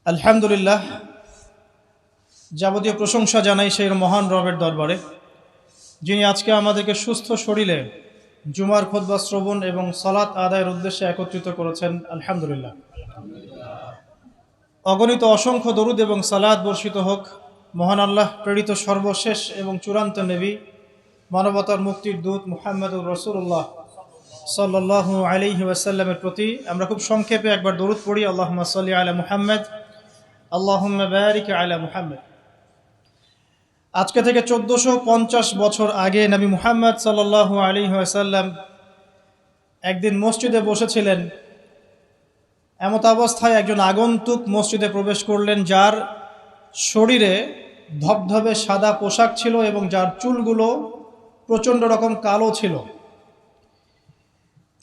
আলহামদুলিল্লাহ, যাবতীয় প্রশংসা জানাই সেই মহান রবের দরবারে, যিনি আজকে আমাদেরকে সুস্থ শরীরে জুমার খুতবা শ্রবণ এবং সালাত আদায়ের উদ্দেশ্যে একত্রিত করেছেন। আলহামদুলিল্লাহ, অগণিত অসংখ্য দরুদ এবং সালাত বর্ষিত হোক মহান আল্লাহ প্রেরিত সর্বশেষ এবং চূড়ান্ত নবী, মানবতার মুক্তির দূত মুহাম্মদুর রাসূলুল্লাহ সাল্লাল্লাহু আলাইহি ওয়াসাল্লামের প্রতি। আমরা খুব সংক্ষেপে একবার দরুদ পড়ি। আল্লাহুম্মা সাল্লি আলা মুহাম্মদ, আল্লাহুম্মা বারিক আলা মুহাম্মদ। আজকে থেকে 1450 বছর আগে নবী মুহাম্মদ সাল্লাল্লাহু আলাইহি ওয়াসাল্লাম একদিন মসজিদে বসেছিলেন। এমত অবস্থায় একজন আগন্তুক মসজিদে প্রবেশ করলেন, যার শরীরে ধবধবে সাদা পোশাক ছিল এবং যার চুলগুলো প্রচণ্ড রকম কালো ছিল।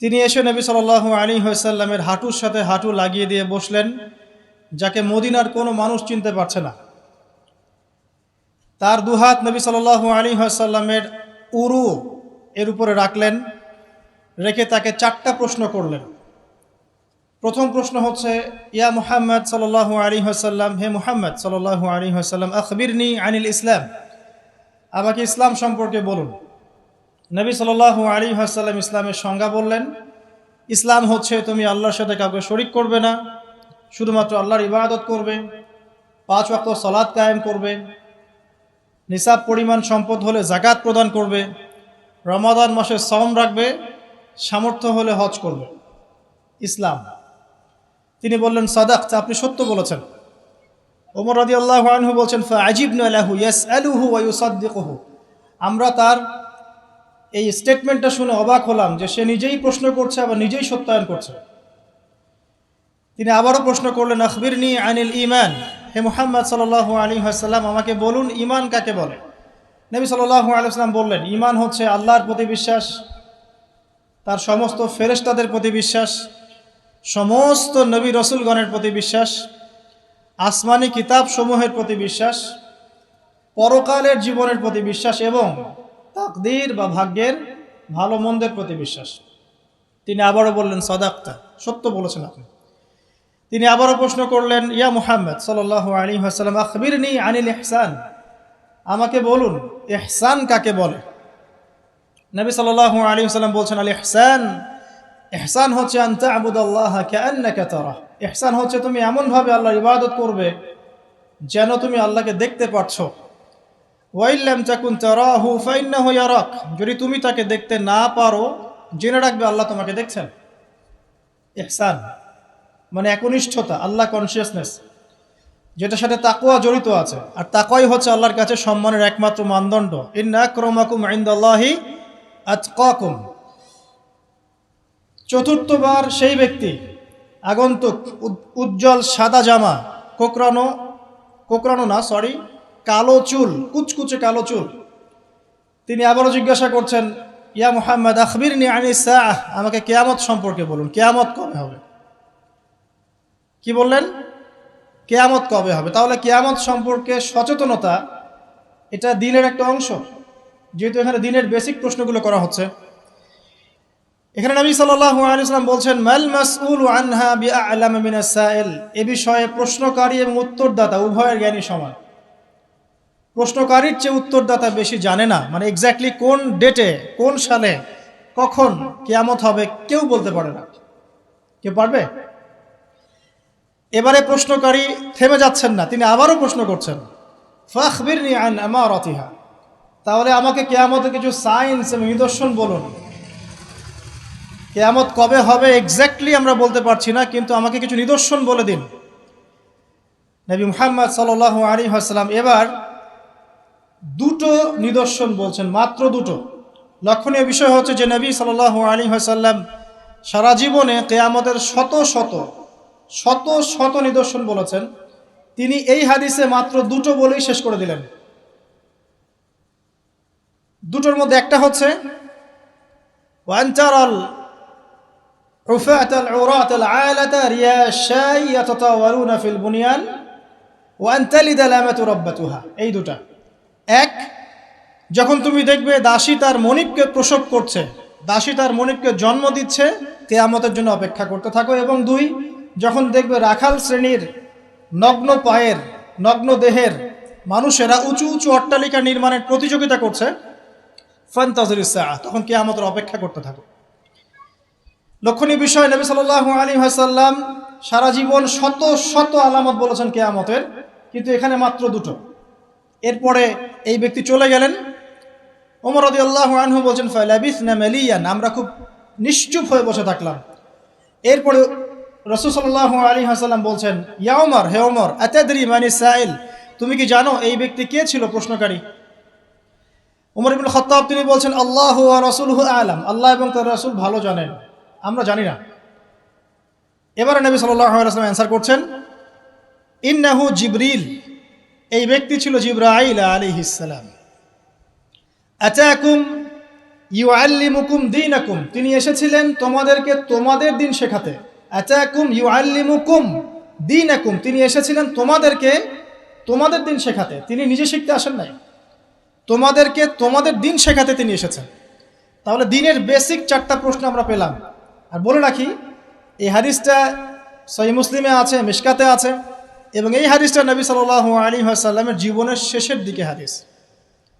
তিনি এসে নবী সাল্লাল্লাহু আলাইহি ওয়াসাল্লামের হাঁটুর সাথে হাঁটু লাগিয়ে দিয়ে বসলেন, যাকে মদিনার কোনো মানুষ চিনতে পারছে না। তার দুহাত নবী সাল্লাল্লাহু আলাইহি ওয়াসাল্লামের উরু এর উপরে রাখলেন, রেখে তাকে 4টা প্রশ্ন করলেন। প্রথম প্রশ্ন হচ্ছে, ইয়া মুহাম্মদ সাল্লাল্লাহু আলাইহি ওয়াসাল্লাম, হে মুহাম্মদ সাল্লাল্লাহু আলাইহি ওয়াসাল্লাম, আখবিরনি আনিল ইসলাম, আমাকে ইসলাম সম্পর্কে বলুন। নবী সাল্লাল্লাহু আলাইহি ওয়াসাল্লাম ইসলামের সংজ্ঞা বললেন, ইসলাম হচ্ছে তুমি আল্লাহর সাথে কাউকে শরিক করবে না, শুধুমাত্র আল্লাহর ইবাদত করবে, 5 ওয়াক্ত সালাত কায়েম করবে, নিসাব পরিমাণ সম্পদ হলে যাকাত প্রদান করবে, রমাদান মাসে সওম রাখবে, সামর্থ্য হলে হজ করবে। ইসলাম। তিনি বললেন, সাদাকতা, আপনি সত্য বলেছেন। ওমর রাদিয়াল্লাহু আনহু বলছেন, ফাআজিবনা লাহু ইয়াসআলুহু ওয়া ইউসাদ্দিকুহু, আমরা তার এই স্টেটমেন্টটা শুনে অবাক হলাম যে সে নিজেই প্রশ্ন করছে আবার নিজেই সত্যায়ন করছে। তিনি আবারও প্রশ্ন করলেন, আখবিরনি আনিল ঈমান, হে মুহাম্মদ সাল্লাল্লাহু আলাইহি ওয়াসাল্লাম, আমাকে বলুন ঈমান কাকে বলে। নবী সাল্লাল্লাহু আলাইহি ওয়াসাল্লাম বললেন, ঈমান হচ্ছে আল্লাহর প্রতি বিশ্বাস, তার সমস্ত ফেরেশতাদের প্রতি বিশ্বাস, সমস্ত নবী রসুলগণের প্রতি বিশ্বাস, আসমানি কিতাব সমূহের প্রতি বিশ্বাস, পরকালের জীবনের প্রতি বিশ্বাস এবং তাকদীর বা ভাগ্যের ভালো মন্দের প্রতি বিশ্বাস। তিনি আবারও বললেন, সাদাকতা, সত্য বলেছেন আপনি। তিনি আবারও প্রশ্ন করলেন, ইয়া মুহাম্মদ সাল্লাল্লাহু আলাইহি ওয়াসাল্লাম, আখবিরনি আনিল ইহসান, আমাকে বলুন ইহসান কাকে বলে। নবী সাল্লাল্লাহু আলাইহি ওয়াসাল্লাম বলছেন, আল ইহসান, ইহসান হচ্ছে আন তা'বুদাল্লাহা কাআন্নাকা তারাহ, ইহসান হচ্ছে তুমি এমনভাবে আল্লাহর ইবাদত করবে যেন তুমি আল্লাহকে দেখতে পাচ্ছো। ওয়া ইল্লাম তাকুন তারাহু ফাইন্নাহু ইয়ারাক, যদি তুমি তাকে দেখতে না পারো জেনে রাখবে আল্লাহ তোমাকে দেখছেন। ইহসান মানে একনিষ্ঠতা, আল্লাহ কনসিয়াসনেস, যেটার সাথে তাকওয়া জড়িত আছে। আর তাকওয়াই হচ্ছে আল্লাহর কাছে সম্মানের একমাত্র মানদণ্ড। ইন্না আকরামাকুম ইনদাল্লাহি আতকাকুম। চতুর্থবার সেই ব্যক্তি আগন্তুক, উজ্জ্বল সাদা জামা, কালো চুল, কুচকুচে কালো চুল। তিনি আবারও জিজ্ঞাসা করছেন, ইয়া মুহাম্মদ আখবিরনি আনিস সাআহ, আমাকে কিয়ামত সম্পর্কে বলুন, কিয়ামত কবে হবে। কি বললেন? কিয়ামত কবে হবে। তাহলে কিয়ামত সম্পর্কে সচেতনতা, এটা দ্বীনের একটা অংশ, যেহেতু এখানে দ্বীনের বেসিক প্রশ্নগুলো করা হচ্ছে। এখানে নবী সাল্লাল্লাহু আলাইহি ওয়াসাল্লাম বলছেন, মাল মাসউলু আনহা বিআ'লাম মিনাস সাইল, এ বিষয়ে প্রশ্নকারী এবং উত্তরদাতা উভয়ের জ্ঞানী সমান। প্রশ্নকারীর চেয়ে উত্তরদাতা বেশি জানে না, মানে এক্স্যাক্টলি কোন ডেটে, কোন সালে, কখন কিয়ামত হবে কেউ বলতে পারে না। কেউ পারবে? এবারে প্রশ্নকারী থেমে যাচ্ছেন না, তিনি আবারও প্রশ্ন করছেন, ফাখবিরনি আন আমারাতিহা, তাহলে আমাকে কিয়ামতের কিছু সাইন্স এবং নিদর্শন বলুন। কিয়ামত কবে হবে এক্স্যাক্টলি আমরা বলতে পারছি না, কিন্তু আমাকে কিছু নিদর্শন বলে দিন। নবী মুহাম্মদ সাল্লাল্লাহু আলাইহি ওয়াসাল্লাম এবার 2টো নিদর্শন বলছেন, মাত্র 2টো। লক্ষণীয় বিষয় হচ্ছে যে নবী সাল্লাল্লাহু আলাইহি ওয়াসাল্লাম সারা জীবনে কিয়ামতের শত শত নিদর্শন বলেছেন, তিনি এই হাদিসে মাত্র 2টো বলেই শেষ করে দিলেন। 2টোর মধ্যে একটা হচ্ছে, ওয়ান তারাল উফাতাল উরাতাল আলাতা রিয়াশাই ইয়াতাতাওয়ালুনা ফিল বুনিয়ান ওয়া আন তালিদাল আমাতু রাব্বাতুহা। এই 2টা। এক, যখন তুমি দেখবে দাসী তার মনিবকে প্রসব করছে, দাসী তার মনিবকে জন্ম দিচ্ছে, কিয়ামতের জন্য অপেক্ষা করতে থাকো। এবং 2, যখন দেখবে রাখাল শ্রেণীর নগ্ন পায়ের, নগ্ন দেহের মানুষেরা উঁচু উঁচু অট্টালিকা নির্মাণের প্রতিযোগিতা করছে, ফান্তাজিরিস সাআহ, তখন কিয়ামতের অপেক্ষা করতে থাকো। লক্ষণীয় বিষয়, নবী সাল্লাল্লাহু আলাইহি ওয়াসাল্লাম সারা জীবন শত শত আলামত বলেছেন কিয়ামতের, কিন্তু এখানে মাত্র দুটো। এরপরে এই ব্যক্তি চলে গেলেন। ওমর রাদিয়াল্লাহু আনহু বলছেন, ফালাবিসনা মালিয়ান, আমরা খুব নিশ্চুপ হয়ে বসে থাকলাম। এরপরে রাসূল সাল্লাল্লাহু আলাইহি ওয়াসাল্লাম বলছেন, ইয়া ওমর, হে ওমর, আতাদরি মানিস সাইল, তুমি কি জানো এই ব্যক্তি কে ছিল প্রশ্নকারী? ওমর ইবনে খাত্তাব তিনি বলছেন, আল্লাহু ওয়া রাসূলুহু আ'লাম, আল্লাহ এবং তার রাসূল ভালো জানেন, আমরা জানি না। এবারে নবী সাল্লাল্লাহু আলাইহি ওয়াসাল্লাম অ্যানসার করছেন, ইন্নাহু জিবরিল, এই ব্যক্তি ছিল জিবরাইল আলাইহিস সালাম। আতাকুম ইউআল্লিমুকুম দীনাকুম, তিনি এসেছিলেন তোমাদেরকে তোমাদের দিন শেখাতে। আতাকুম ইউআল্লিমুকুম দীনাকুম, তিনি এসেছিলেন তোমাদেরকে তোমাদের দিন শেখাতে, তিনি নিজে শিখতে আসেন নাই, তোমাদেরকে তোমাদের দিন শেখাতে তিনি এসেছেন। তাহলে দিনের বেসিক চারটা প্রশ্ন আমরা পেলাম। আর বলে রাখি, এই হাদিসটা সহিহ মুসলিমে আছে, মিশকাতে আছে, এবং এই হাদিসটা নবী সাল্লাল্লাহু আলাইহি ওয়াসাল্লামের জীবনের শেষের দিকে হাদিস,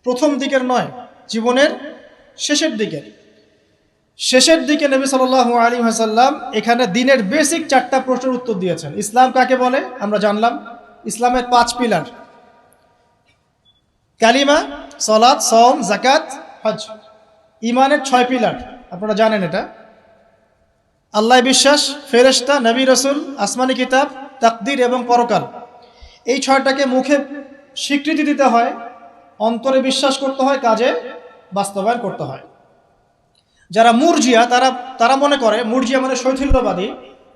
প্রথম দিকের নয়, জীবনের শেষের দিকে নবী সাল্লাল্লাহু আলাইহি ওয়াসাল্লাম এখানে দিনের বেসিক চারটা প্রশ্নের উত্তর দিয়েছেন। ইসলাম কাকে বলে আমরা জানলাম, ইসলামের 5 পিলার, কালিমা, সালাত, সাওম, যাকাত, হজ। ঈমানের 6 পিলার, আপনারা জানেন এটা, আল্লাহ বিশ্বাস, ফেরেশতা, নবী রাসূল, আসমানি কিতাব, তাকদীর এবং পরকাল। এই 6টাকে মুখে স্বীকৃতি দিতে হয়, অন্তরে বিশ্বাস করতে হয়, কাজে বাস্তবায়ন করতে হয়। যারা মুরজিয়া, তারা মনে করে, মুরজিয়া মানে শৈথিল্যবাদী,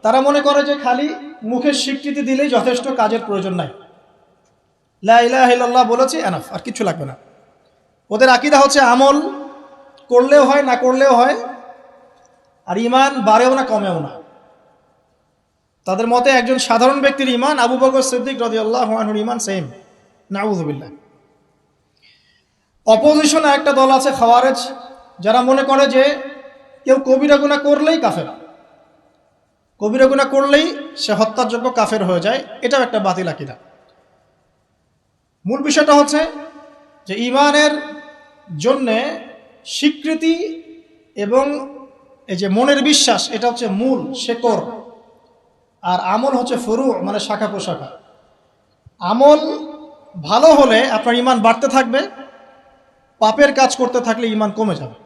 তারা মনে করে যে খালি মুখের স্বীকৃতি দিলেই যথেষ্ট, কাজের প্রয়োজন নাই, লা ইলাহা ইল্লাল্লাহ বলেছি এনাফ, আর কিছু লাগবে না। ওদের আকীদা হচ্ছে আমল করলেও হয়, না করলেও হয়, আর ঈমান বাড়েও না কমেও না। তাদের মতে একজন সাধারণ ব্যক্তির ঈমান আবু বকর সিদ্দিক রাদিয়াল্লাহু আনহুর ঈমান সেম, নাউযুবিল্লাহ। অপোজিশনে একটা দল আছে খাওয়ারেজ, যারা মনে করে যে কেউ কবিরা গুনাহ করলেই কাফের, কবিরা গুনাহ করলেই সে হত্যার যোগ্য, কাফের হয়ে যায়। এটাও একটা বাতিল আকীদা। মূল বিষয়টা হচ্ছে যে ঈমানের জন্যে স্বীকৃতি এবং এই যে মনের বিশ্বাস, এটা হচ্ছে মূল শেকড়, আর আমল হচ্ছে ফুরু, মানে শাখা প্রশাখা। আমল ভালো হলে আপনার ঈমান বাড়তে থাকবে, পাপের কাজ করতে থাকলে ঈমান কমে যাবে।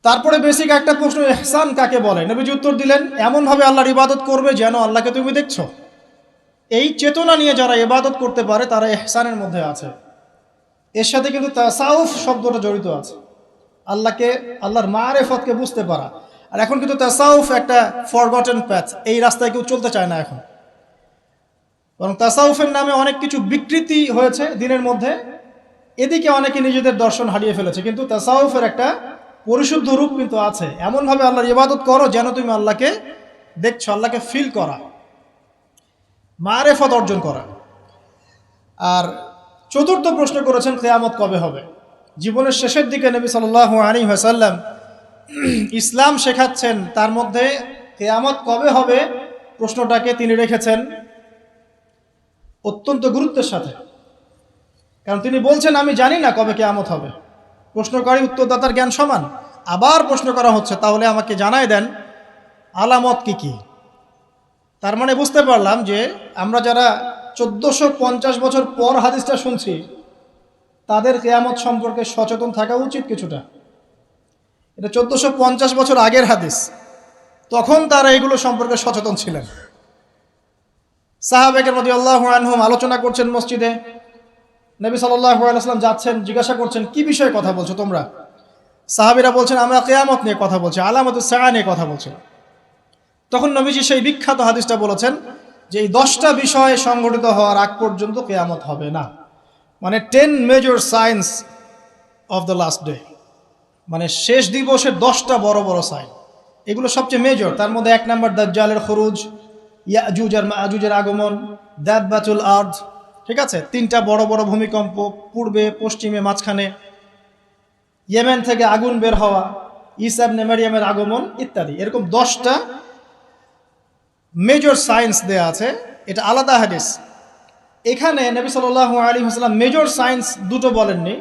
তারপরে বেসিক একটা প্রশ্ন, ইহসান কাকে বলে? নবীজি উত্তর দিলেন, এমনভাবে আল্লাহর ইবাদত করবে যেন আল্লাহকে তুমি দেখছো। এই চেতনা নিয়ে যারা ইবাদত করতে পারে তারা ইহসানের মধ্যে আছে। এর সাথে কিন্তু তাসাউফ শব্দটা জড়িত আছে, আল্লাহর মারিফতকে বুঝতে পারা। আর এখন কিন্তু তাসাউফ একটা ফরগটেন প্যাথ, এই রাস্তায় কেউ চলতে চায় না এখন, বরং তাসাউফের নামে অনেক কিছু বিকৃতি হয়েছে দিনের মধ্যে, এদিকে অনেকে নিজেদের দর্শন হারিয়ে ফেলেছে। কিন্তু তাসাউফের একটা পরিশুদ্ধ রূপ কিন্তু আছে, এমনভাবে আল্লাহর ইবাদত করো যেন তুমি আল্লাহকে দেখছো, আল্লাহকে ফিল করা, মারিফত অর্জন করা। আর চতুর্থ প্রশ্ন করেছেন, কিয়ামত কবে হবে? জীবনের শেষের দিকে নবী সাল্লাল্লাহু আলাইহি ওয়াসাল্লাম ইসলাম শেখাচ্ছেন, তার মধ্যে কিয়ামত কবে হবে প্রশ্নটাকে তিনি রেখেছেন অত্যন্ত গুরুত্বের সাথে। কারণ তিনি বলছেন, আমি জানি না কবে কিয়ামত হবে। প্রশ্নকারী উত্তরদাতার জ্ঞান সমান। আবার প্রশ্ন করা হচ্ছে, তাহলে আমাকে জানায় দেন আলামত কি কি। তার মানে বুঝতে পারলাম যে আমরা যারা 1450 বছর পর হাদিসটা শুনছি, তাদের কিয়ামত সম্পর্কে সচেতন থাকা উচিত কিছুটা। এটা 1450 বছর আগের হাদিস, তখন তারা এগুলো সম্পর্কে সচেতন ছিলেন। সাহাবায়ে কেরাম রাদিয়াল্লাহু আনহুম আলোচনা করছেন মসজিদে, নবী সাল্লাল্লাহু আলাইহি ওয়াসাল্লাম যাচ্ছেন, জিজ্ঞাসা করছেন, কি বিষয়ে কথা বলছো তোমরা? সাহাবীরা বলছেন, আমরা কিয়ামত নিয়ে কথা বলছি, আলামাতুস সাআ নিয়ে কথা বলছি। তখন নবীজি সেই বিখ্যাত হাদিসটা বলেছেন যে এই 10টা বিষয় সংঘটিত হওয়ার আগ পর্যন্ত কিয়ামত হবে না। মানে 10 major signs of the last day, মানে শেষ দিবসের 10টা বড় বড় সাইন, এগুলো সবচেয়ে মেজর। তার মধ্যে 1 নম্বর দাজ্জালের খুরুজ, ইয়াজুজ আর মাজুজের আগমন, দাব্বাতুল আরদ, ঠিক আছে, 3টা বড় বড় ভূমিকম্প, পূর্বে, পশ্চিমে, মাঝখানে, ইয়েমেন থেকে আগুন বের হওয়া, ঈসা ইবনে মারইয়ামের আগমন ইত্যাদি। এরকম 10টা মেজর সায়েন্স দেয়া আছে, এটা আলাদা হাদিস। এখানে নবী সাল্লাল্লাহু আলাইহি ওয়াসাল্লাম মেজর সায়েন্স দুটো বলেননি,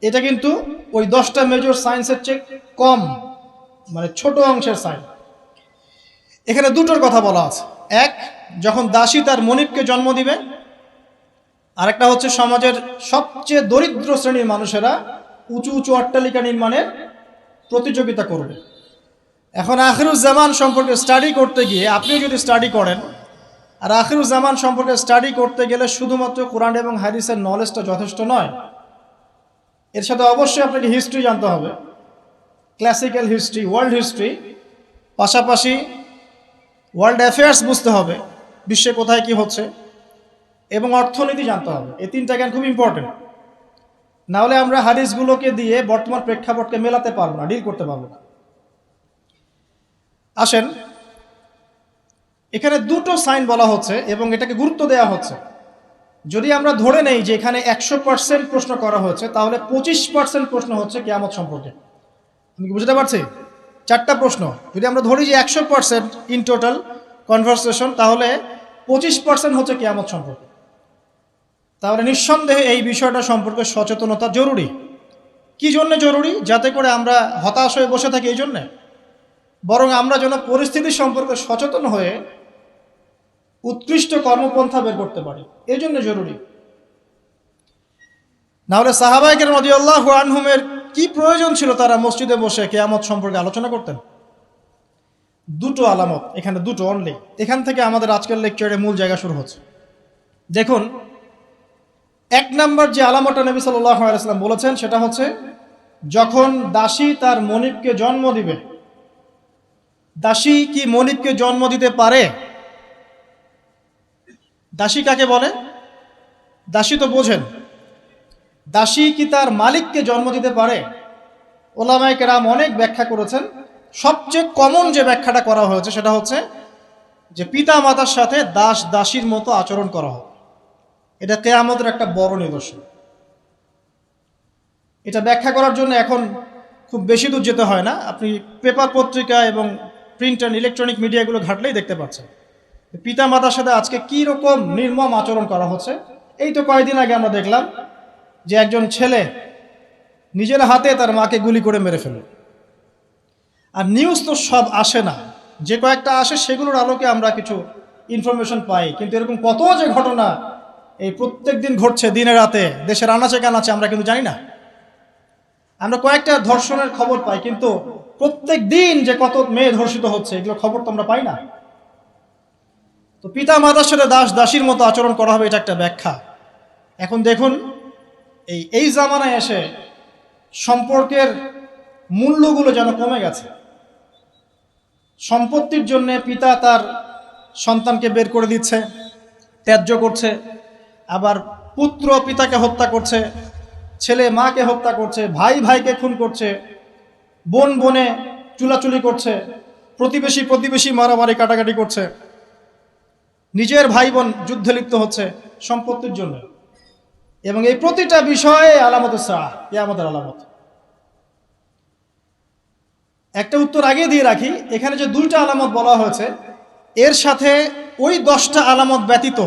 এটা কিন্তু ওই 10টা মেজর সায়েন্সের চেয়ে কম, মানে ছোট অংশের সায়েন্স। এখানে দুটোর কথা বলা আছে। এক, যখন দাসী তার মনিবকে জন্ম দিবে, আরেকটা হচ্ছে সমাজের সবচেয়ে দরিদ্র শ্রেণীর মানুষেরা উঁচু উঁচু অট্টালিকা নির্মাণের প্রতিযোগিতা করবে। এখন আখিরুজ্জামান সম্পর্কে স্টাডি করতে গিয়ে, আপনিও যদি স্টাডি করেন, আর আখিরুজ্জামান সম্পর্কে স্টাডি করতে গেলে শুধুমাত্র কোরআন এবং হাদিসের নলেজটা যথেষ্ট নয়, এর সাথে অবশ্যই আপনাকে হিস্ট্রি জানতে হবে, ক্লাসিক্যাল হিস্ট্রি, ওয়ার্ল্ড হিস্ট্রি, পাশাপাশি ওয়ার্ল্ড অ্যাফেয়ার্স বুঝতে হবে, বিশ্বে কোথায় কি হচ্ছে, এবং অর্থনীতি জানতে হবে। এই তিনটা জ্ঞান খুব ইম্পর্টেন্ট। না হলে আমরা হাদিসগুলোকে দিয়ে বর্তমান প্রেক্ষাপটকে মেলাতে পারবো না, ডিল করতে পারবো না। আসেন, এখানে দুটো সাইন বলা হচ্ছে এবং এটাকে গুরুত্ব দেওয়া হচ্ছে। যদি আমরা ধরে নেই যে এখানে 100% প্রশ্ন করা হয়েছে, তাহলে 25% প্রশ্ন হচ্ছে কিয়ামত সম্পর্কে। আমি কি বুঝতে পারছি? 4টা প্রশ্ন যদি আমরা ধরি যে 100% ইন টোটাল কনভারসেশন, তাহলে 25% হচ্ছে কিয়ামত সম্পর্কে। তাহলে নিঃসন্দেহে এই বিষয়টা সম্পর্কে সচেতনতা জরুরি। কি জন্য জরুরি? যাতে করে আমরা হতাশ হয়ে বসে থাকি এই জন্যে, বরং আমরা যেন পরিস্থিতি সম্পর্কে সচেতন হয়ে উৎকৃষ্ট কর্মপন্থা বের করতে পারি, এই জন্য জরুরি। নাহলে সাহাবায়ে কেরাম রাদিয়াল্লাহু আনহুমের কি প্রয়োজন ছিল তারা মসজিদে বসে কিয়ামত সম্পর্কে আলোচনা করতেন? দুটো আলামত, এখানে দুটো অনলি। এখান থেকে আমাদের আজকের লেকচারের মূল জায়গা শুরু হচ্ছে। দেখুন, 1 নাম্বার যে আলামতটা নবী সাল্লাল্লাহু আলাইহি ওয়াসাল্লাম বলেছেন, সেটা হচ্ছে যখন দাসী তার মনিবকে জন্ম দিবে। দাসী কি মনিবকে জন্ম দিতে পারে? দাসী কাকে বলে? দাসী তো বোঝেন। দাসী কি তার মালিককে জন্ম দিতে পারে? ওলামায়ে কেরাম অনেক ব্যাখ্যা করেছেন। সবচেয়ে কমন যে ব্যাখ্যাটা করা হয়েছে সেটা হচ্ছে যে পিতা মাতার সাথে দাস দাসীর মতো আচরণ করা হবে। এটা কিয়ামতের একটা বড় নিদর্শন। এটা ব্যাখ্যা করার জন্য এখন খুব বেশি দূর যেতে হয় না, আপনি পেপার পত্রিকা এবং প্রিন্ট অ্যান্ড ইলেকট্রনিক মিডিয়াগুলো ঘাটলেই দেখতে পাচ্ছেন পিতা মাতার সাথে আজকে কি রকম নির্মম আচরণ করা হচ্ছে। এই তো কয়েকদিন আগে আমরা দেখলাম যে একজন ছেলে নিজের হাতে তার মাকে গুলি করে মেরে ফেলল। আর নিউজ তো সব আসে না, যে কয়েকটা আসে সেগুলোর আলোকে আমরা কিছু ইনফরমেশন পাই, কিন্তু এরকম কত যে ঘটনা এই প্রত্যেক দিন ঘটছে দিনে রাতে দেশের আনাচে কানাচে, আমরা কিন্তু জানি না। আমরা কয়েকটা ধর্ষণের খবর পাই, কিন্তু প্রত্যেক দিন যে কত মেয়ে ধর্ষিত হচ্ছে এগুলো খবর তো আমরা পাই না। তো পিতা মাতার সাথে দাস দাসীর মতো আচরণ করা হবে, এটা একটা ব্যাখ্যা। এখন দেখুন, এই জামানায় এসে সম্পর্কের মূল্যগুলো যেন কমে গেছে। সম্পত্তির জন্য পিতা তার সন্তানকে বের করে দিচ্ছে, ত্যায্য করছে, আবার পুত্র পিতাকে হত্যা করছে, ছেলে মাকে হত্যা করছে, ভাই ভাইকে খুন করছে, বোন বোনে চুলাচুলি করছে, প্রতিবেশী প্রতিবেশী মারামারি কাটাকাটি করছে, নিজের ভাই বোন যুদ্ধে লিপ্ত হচ্ছে সম্পত্তির জন্য। এবং এই প্রতিটা বিষয়ে আলামত সাআহ, কিয়ামতের আলামত। একটা উত্তর আগে দিয়ে রাখি, এখানে যে 2টা আলামত বলা হয়েছে এর সাথে ওই 10টা আলামত ব্যতীত,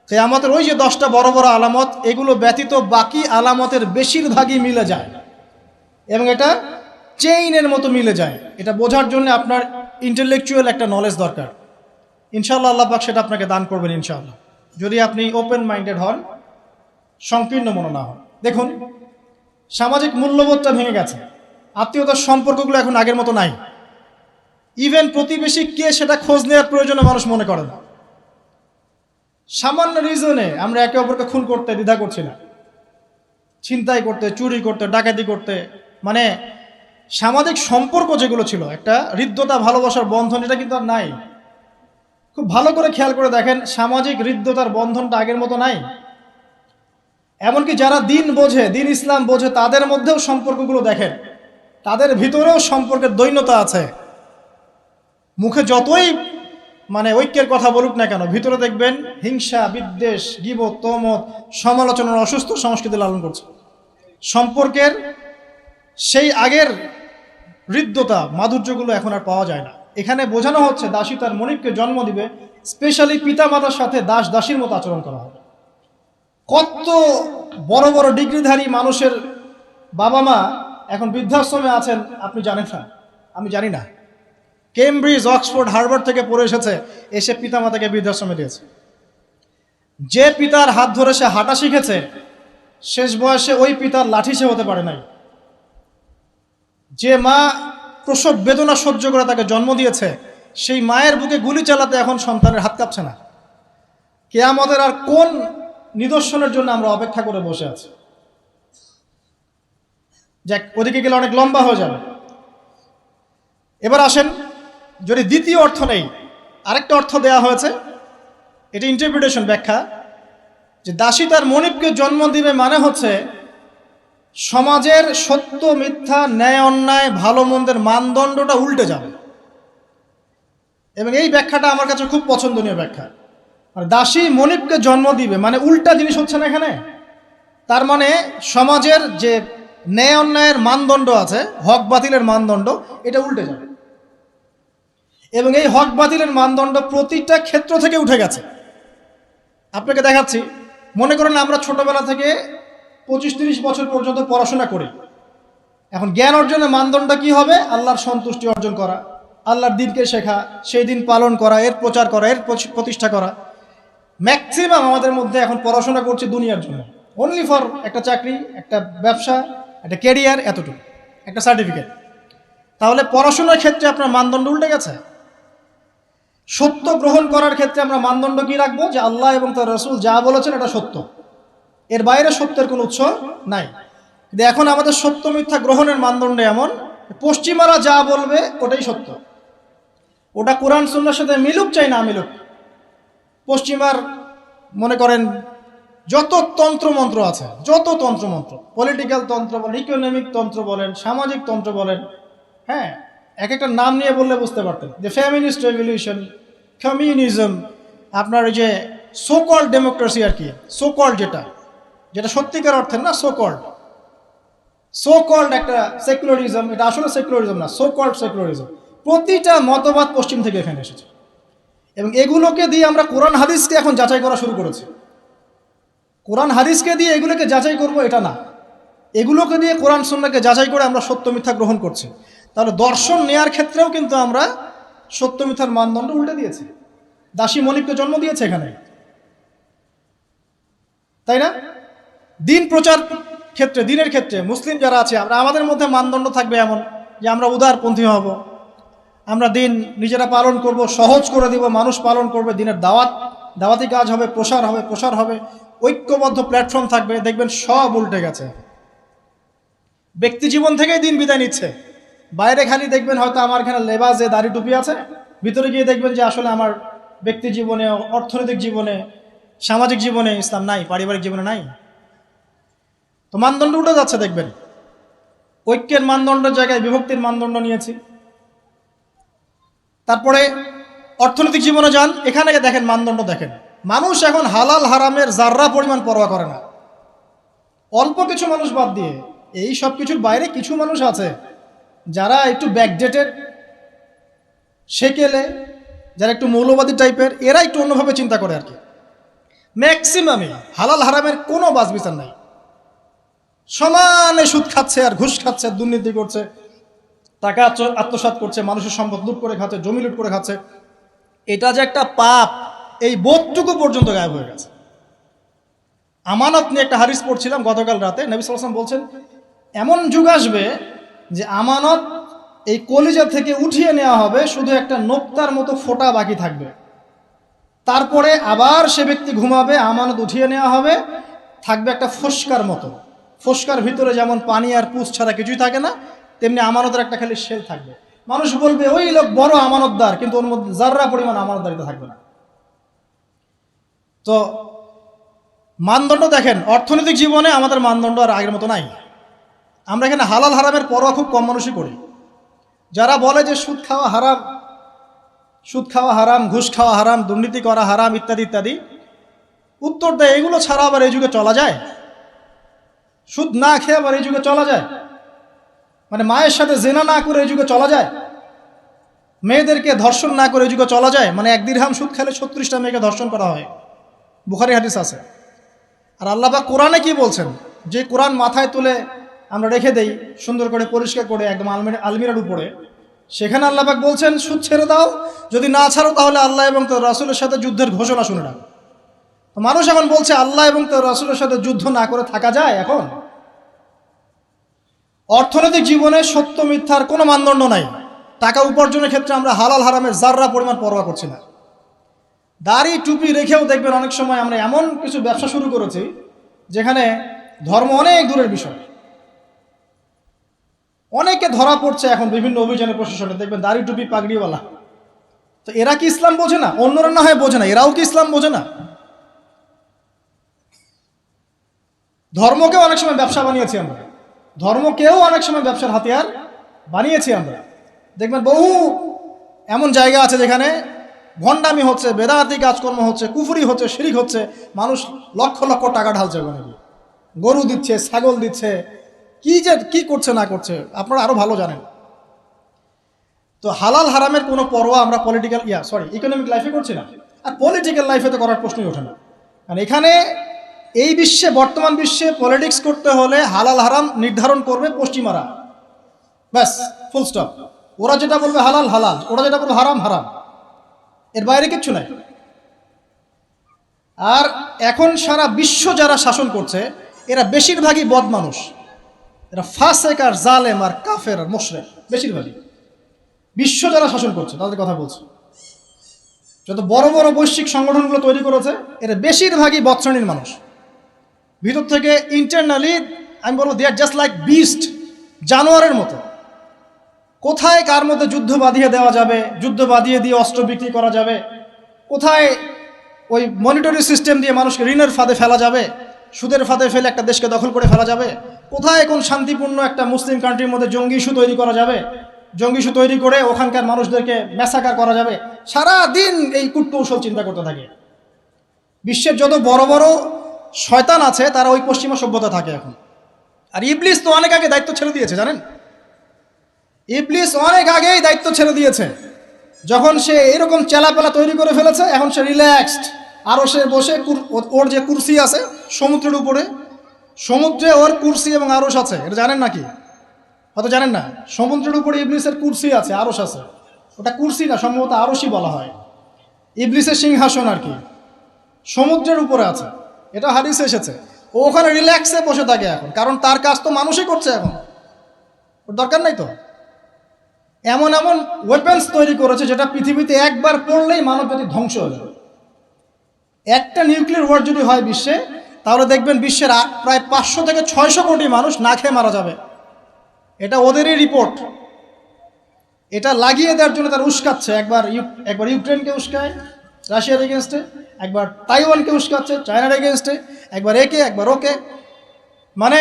কিয়ামতের ওই যে 10টা বড় বড় আলামত, এগুলো ব্যতীত বাকি আলামতের বেশিরভাগই মিলে যায় এবং এটা চেইনের মতো মিলে যায়। এটা বোঝার জন্য আপনার ইন্টেলেকচুয়াল একটা নলেজ দরকার। ইনশাআল্লাহ আল্লাহ পাক সেটা আপনাকে দান করবেন ইনশাআল্লাহ, যদি আপনি ওপেন মাইন্ডেড হন, সংকীর্ণ মন না হন। দেখুন, সামাজিক মূল্যবোধটা ভেঙে গেছে, আত্মীয়তার সম্পর্কগুলো এখন আগের মতো নাই। ইভেন প্রতিবেশী কে সেটা খোঁজ নেওয়ার প্রয়োজনে মানুষ মনে করে না। সামান্য রিজনে আমরা একে অপরকে খুন করতে দ্বিধা করছি না, ছিনতাই করতে, চুরি করতে, ডাকাতি করতে। মানে সামাজিক সম্পর্ক যেগুলো ছিল, একটা হৃদ্যতা ভালোবাসার বন্ধন, এটা কিন্তু আর নাই। খুব ভালো করে খেয়াল করে দেখেন, সামাজিক হৃদ্যতার বন্ধনটা আগের মতো নাই। এমনকি যারা দিন বোঝে, দিন ইসলাম বোঝে, তাদের মধ্যেও সম্পর্কগুলো দেখেন, তাদের ভিতরেও সম্পর্কের দৈন্যতা আছে। মুখে যতই ঐক্যের কথা বলুক না কেন, ভিতরে দেখবেন হিংসা, বিদ্বেষ, গীবত, তহমত, সমালোচনার অসুস্থ সংস্কৃতি লালন করছে। সম্পর্কের সেই আগের হৃদ্যতা, মাধুর্যগুলো এখন আর পাওয়া যায় না। এখানে বোঝানো হচ্ছে দাসী তার মনিবকে জন্ম দিবে, স্পেশালি পিতামাতার সাথে দাস দাসীর মতো আচরণ করা হবে। কত বড় বড় ডিগ্রিধারী মানুষের বাবা মা এখন বৃদ্ধাশ্রমে আছেন আপনি জানেন না, আমি জানি না। কেমব্রিজ, অক্সফোর্ড, হার্ভার্ড থেকে পড়ে এসেছে, এসে পিতামাতাকে বৃদ্ধাশ্রমে দিয়েছে। যে পিতার হাত ধরে সে হাঁটা শিখেছে, শেষ বয়সে ওই পিতার লাঠি সে হতে পারে নাই। যে মা প্রসব বেদনা সহ্য করে তাকে জন্ম দিয়েছে, সেই মায়ের বুকে গুলি চালাতে এখন সন্তানের হাত কাঁপছে না। কিয়ামতের আর কোন নিদর্শনের জন্য আমরা অপেক্ষা করে বসে আছি? যাক, ওদিকে গেলে অনেক লম্বা হয়ে যাবে। এবার আসেন, যদি দ্বিতীয় অর্থ নেই, আরেকটা অর্থ দেয়া হয়েছে, এটা ইন্টারপ্রিটেশন, ব্যাখ্যা, যে দাসী তার মনিবকে জন্ম দিবে মানে হচ্ছে সমাজের সত্য মিথ্যা, ন্যায় অন্যায়, ভালো মন্দের মানদণ্ডটা উল্টে যাবে। এবং এই ব্যাখ্যাটা আমার কাছে খুব পছন্দনীয় ব্যাখ্যা। আর দাসী মনিবকে জন্ম দিবে মানে উল্টা জিনিস হচ্ছে না এখানে। তার মানে সমাজের যে ন্যায় অন্যায়ের মানদণ্ড আছে, হক বাতিলের মানদণ্ড, এটা উল্টে যাবে। এবং এই হক বাতিলের মানদণ্ড প্রতিটা ক্ষেত্র থেকে উঠে গেছে। আপনাকে দেখাচ্ছি, মনে করেন আমরা ছোটবেলা থেকে 25-30 বছর পর্যন্ত পড়াশোনা করি। এখন জ্ঞান অর্জনের মানদণ্ড কি হবে? আল্লাহর সন্তুষ্টি অর্জন করা, আল্লাহর দিনকে শেখা, সেই দিন পালন করা, এর প্রচার করা, এর প্রতিষ্ঠা করা। ম্যাক্সিমাম আমাদের মধ্যে এখন পড়াশোনা করছে দুনিয়ার জন্য, অনলি ফর একটা চাকরি, একটা ব্যবসা, একটা ক্যারিয়ার, এতটুকু, একটা সার্টিফিকেট। তাহলে পড়াশোনার ক্ষেত্রে আপনার মানদণ্ড উল্টে গেছে। সত্য গ্রহণ করার ক্ষেত্রে আমরা মানদণ্ড কি রাখবো? যে আল্লাহ এবং তার রাসূল যা বলেছেন এটা সত্য, এর বাইরে সত্যের কোনো উৎস নাই। কিন্তু এখন আমাদের সত্য মিথ্যা গ্রহণের মানদণ্ড এমন, পশ্চিমারা যা বলবে ওটাই সত্য, ওটা কোরআন সুন্নাহর সাথে মিলুক চাই না মিলুক। পশ্চিমার মনে করেন যত তন্ত্রমন্ত্র আছে, যত তন্ত্রমন্ত্র, পলিটিক্যাল তন্ত্র বলেন, ইকোনমিক তন্ত্র বলেন, সামাজিক তন্ত্র বলেন, হ্যাঁ, এক একটা নাম নিয়ে বললে বুঝতে পারতেন, যে ফেমিনিস্ট রেভলিউশন, কমিউনিজম, আপনার ওই যে সোকল্ড ডেমোক্রেসি আর কি, সোকল্ড যেটা যেটা সত্যিকার অর্থে না, সোকল্ড একটা সেকুলারিজম, এটা আসলে সেকুলারিজম না, সোকল্ড সেকুলারিজম। প্রতিটা মতবাদ পশ্চিম থেকে এখানে এসেছে। এবং এগুলোকে দিয়ে আমরা কোরআন হাদিসকে এখন যাচাই করা শুরু করেছি। কোরআন হাদিসকে দিয়ে এগুলোকে যাচাই করব এটা না, এগুলোকে দিয়ে কোরআন সুন্নাহকে যাচাই করে আমরা সত্য মিথ্যা গ্রহণ করছি। তাহলে দর্শন নেয়ার ক্ষেত্রেও কিন্তু আমরা সত্য মিথ্যার মানদণ্ড উল্টে দিয়েছি। দাসী মনিবকে জন্ম দিয়েছে এখানে, তাই না? দিন প্রচার ক্ষেত্রে, দিনের ক্ষেত্রে মুসলিম যারা আছে, আমাদের মধ্যে মানদণ্ড থাকবে এমন যে আমরা উদারপন্থী হব, আমরা দিন নিজেরা পালন করব, সহজ করে দিব, মানুষ পালন করবে, দিনের দাওয়াতি কাজ হবে, প্রসার হবে, ঐক্যবদ্ধ প্ল্যাটফর্ম থাকবে। দেখবেন সব উল্টে গেছে। ব্যক্তি জীবন থেকেই দিন বিদায় নিচ্ছে। বাইরে খালি দেখবেন হয়তো আমার এখানে লেবাসে দাড়ি টুপি আছে, ভিতরে গিয়ে দেখবেন যে আসলে আমার ব্যক্তি জীবনে, অর্থনৈতিক জীবনে, সামাজিক জীবনে ইসলাম নাই, পারিবারিক জীবনে নাই। তো মানদণ্ড উঠে যাচ্ছে। দেখবেন ঐক্যের মানদণ্ডের জায়গায় বিভক্তির মানদণ্ড নিয়েছি। তারপরে অর্থনৈতিক জীবনে যান, এখানে দেখেন মানদণ্ড দেখেন, মানুষ এখন হালাল হারামের যার্রা পরিমাণ পরোয়া করে না। অল্প কিছু মানুষ বাদ দিয়ে এই সব কিছুর বাইরে কিছু মানুষ আছে যারা একটু ব্যাকডেটেড, সেকেলে, যারা একটু মৌলবাদী টাইপের, এরা একটু অন্যভাবে চিন্তা করে আর কি। ম্যাক্সিমামই হালাল হারামের কোনো বাছবিচার নাই, সমানে সুদ খাচ্ছে আর ঘুষ খাচ্ছে, দুর্নীতি করছে, টাকা আত্মসাৎ করছে, মানুষের সম্পদ লুট করে খাচ্ছে, জমি লুট করে খাচ্ছে। এটা যে একটা পাপ, এই বোধটুকু পর্যন্ত গায়েব হয়ে গেছে। আমানত নিয়ে একটা হাদিস পড়ছিলাম গতকাল রাতে, নবী সাল্লাল্লাহু আলাইহি ওয়াসাল্লাম বলছেন এমন যুগ আসবে যে আমানত এই কলিজা থেকে উঠিয়ে নেওয়া হবে, শুধু একটা নোক্তার মতো ফোঁটা বাকি থাকবে। তারপরে আবার সে ব্যক্তি ঘুমাবে, আমানত উঠিয়ে নেওয়া হবে, থাকবে একটা ফোস্কার মতো। ফোস্কার ভিতরে যেমন পানি আর পুষ ছাড়া কিছুই থাকে না, তেমনি আমানতের একটা খালি শেল থাকবে। মানুষ বলবে ওই লোক বড় আমানতদার, কিন্তু ওর মধ্যে যার্রা পরিমাণ আমানতদারিতা থাকবে না। তো মানদণ্ড দেখেন, অর্থনৈতিক জীবনে আমাদের মানদণ্ড আর আগের মতো নাই। আমরা এখানে হালাল হারামের পরোয়া খুব কম মানুষই করি। যারা বলে যে সুদ খাওয়া হারাম, ঘুষ খাওয়া হারাম, দুর্নীতি করা হারাম, ইত্যাদি ইত্যাদি, উত্তর দেয় এগুলো ছাড়া আবার এই যুগে চলা যায়? সুদ না খেয়ে আবার এই যুগে চলা যায়? মানে মায়ের সাথে জেনা না করে এই যুগে চলা যায়? মেয়েদেরকে ধর্ষণ না করে যুগে চলা যায়? মানে 1 দিরহাম সুদ খেলে 36টা মেয়েকে ধর্ষণ করা হয়, বুখারী হাদিস আছে। আর আল্লাহ পাক কোরআনে কি বলছেন? যে কোরআন মাথায় তুলে আমরা রেখে দেই সুন্দর করে পরিষ্কার করে একদম আলমিরার উপরে, সেখানে আল্লাহ পাক বলছেন সুদ ছেড়ে দাও, যদি না ছাড়ো তাহলে আল্লাহ এবং তার রাসূলের সাথে যুদ্ধের ঘোষণা শুনে নাও। তো মানুষ এখন বলছে আল্লাহ এবং তার রাসূলের সাথে যুদ্ধ না করে থাকা যায়? এখন অর্থনৈতিক জীবনে সত্য মিথ্যার কোনো মানদণ্ড নাই। টাকা উপার্জনের ক্ষেত্রে আমরা হালাল হারামের যাররা পরিমাণ পরোয়া করছি না। দাড়ি টুপি রেখেও দেখবেন অনেক সময় আমরা এমন কিছু ব্যবসা শুরু করেছি যেখানে ধর্ম অনেক দূরের বিষয়। অনেকে ধরা পড়ছে এখন বিভিন্ন অভিযানে প্রশাসনে, দেখবেন দাড়ি টুপি পাগড়িওয়ালা। তো এরা কি ইসলাম বোঝে না? অন্যরা না হয় বোঝে না, এরাও কি ইসলাম বোঝে না? ধর্মকেও অনেক সময় ব্যবসা বানিয়েছি আমরা, ধর্মকেও অনেক সময় ব্যবসার হাতিয়ার বানিয়েছি আমরা। দেখবেন বহু এমন জায়গা আছে যেখানে ভণ্ডামি হচ্ছে, বেদাতি কাজকর্ম হচ্ছে, কুফরি হচ্ছে, শিরিক হচ্ছে, মানুষ লক্ষ লক্ষ টাকা ঢালছে ওখানে গিয়ে, গরু দিচ্ছে, ছাগল দিচ্ছে, কি করছে না করছে আপনারা আরো ভালো জানেন। তো হালাল হারামের কোনো পরোয়া আমরা ইকোনমিক লাইফে করছি না, আর পলিটিক্যাল লাইফে তো করার প্রশ্নই ওঠে না। কারণ এখানে এই বিশ্বে, বর্তমান বিশ্বে পলিটিক্স করতে হলে হালাল হারাম নির্ধারণ করবে পশ্চিমারা, ব্যাস, ফুল স্টপ। ওরা যেটা বলবে হালাল হালাল, ওরা যেটা বলবে হারাম হারাম, এর বাইরে কিচ্ছু নাই। আর এখন সারা বিশ্ব যারা শাসন করছে এরা বেশিরভাগই বদ মানুষ, এরা ফাসেক আর জালেম আর কাফের আর মুশরিক, বেশিরভাগই বিশ্ব যারা শাসন করছে তাদের কথা বলছে। যত বড় বড় বৈশ্বিক সংগঠনগুলো তৈরি করেছে এরা বেশিরভাগই বদ শ্রেণীর মানুষ। ভিতর থেকে ইন্টারনালি আমি বলবো দে আর জাস্ট লাইক বিস্ট, জানোয়ারের মতো। কোথায় কার মধ্যে যুদ্ধ বাঁধিয়ে দেওয়া যাবে, যুদ্ধ বাঁধিয়ে দিয়ে অস্ত্র বিক্রি করা যাবে, কোথায় ওই মনিটরি সিস্টেম দিয়ে মানুষকে ঋণের ফাঁদে ফেলা যাবে, সুদের ফাঁদে ফেলে একটা দেশকে দখল করে ফেলা যাবে, কোথায় কোন শান্তিপূর্ণ একটা মুসলিম কান্ট্রির মধ্যে জঙ্গি ইস্যু তৈরি করা যাবে, জঙ্গি ইস্যু তৈরি করে ওখানকার মানুষদেরকে ম্যাসাকার করা যাবে, সারা দিন এই কূটকৌশল চিন্তা করতে থাকে। বিশ্বের যত বড় বড় শয়তান আছে তারা ওই পশ্চিমা সভ্যতা থাকে এখন। আর ইবলিস তো অনেক আগে দায়িত্ব ছেড়ে দিয়েছে, জানেন? ইবলিস অনেক আগেই দায়িত্ব ছেড়ে দিয়েছে। যখন সে এরকম চেলাপেলা তৈরি করে ফেলেছে, এখন সে রিল্যাক্সড। আরও সে বসে ওর যে কুরসি আছে সমুদ্রের উপরে, সমুদ্রে ওর কুরসি এবং আরশ আছে, এটা জানেন নাকি? হয়তো জানেন না। সমুদ্রের উপরে ইবলিসের কুরসি আছে, আরশ আছে। ওটা কুরসি না, সম্ভবত আরশই বলা হয়। ইবলিসের সিংহাসন আর কি সমুদ্রের উপরে আছে, এটা হাদিসে এসেছে। ও ওখানে রিল্যাক্সে বসে থাকে এখন, কারণ তার কাজ তো মানুষই করছে এখন, ওর দরকার নাই তো। এমন এমন ওয়েপেন্স তৈরি করেছে যেটা পৃথিবীতে একবার পড়লেই মানব জাতি ধ্বংস হয়ে যাবে। একটা নিউক্লিয়ার ওয়ার যদি হয় বিশ্বে, তাহলে দেখবেন বিশ্বের প্রায় 500 থেকে 600 কোটি মানুষ না খেয়ে মারা যাবে। এটা ওদেরই রিপোর্ট। এটা লাগিয়ে দেওয়ার জন্য তারা উস্কাচ্ছে, একবার ইউক্রেনকে উস্কায় রাশিয়ার এগেনস্টে, একবার তাইওয়ানকে উস্কাচ্ছে চায়নার এগেনস্টে, একবার একে একবার ওকে। মানে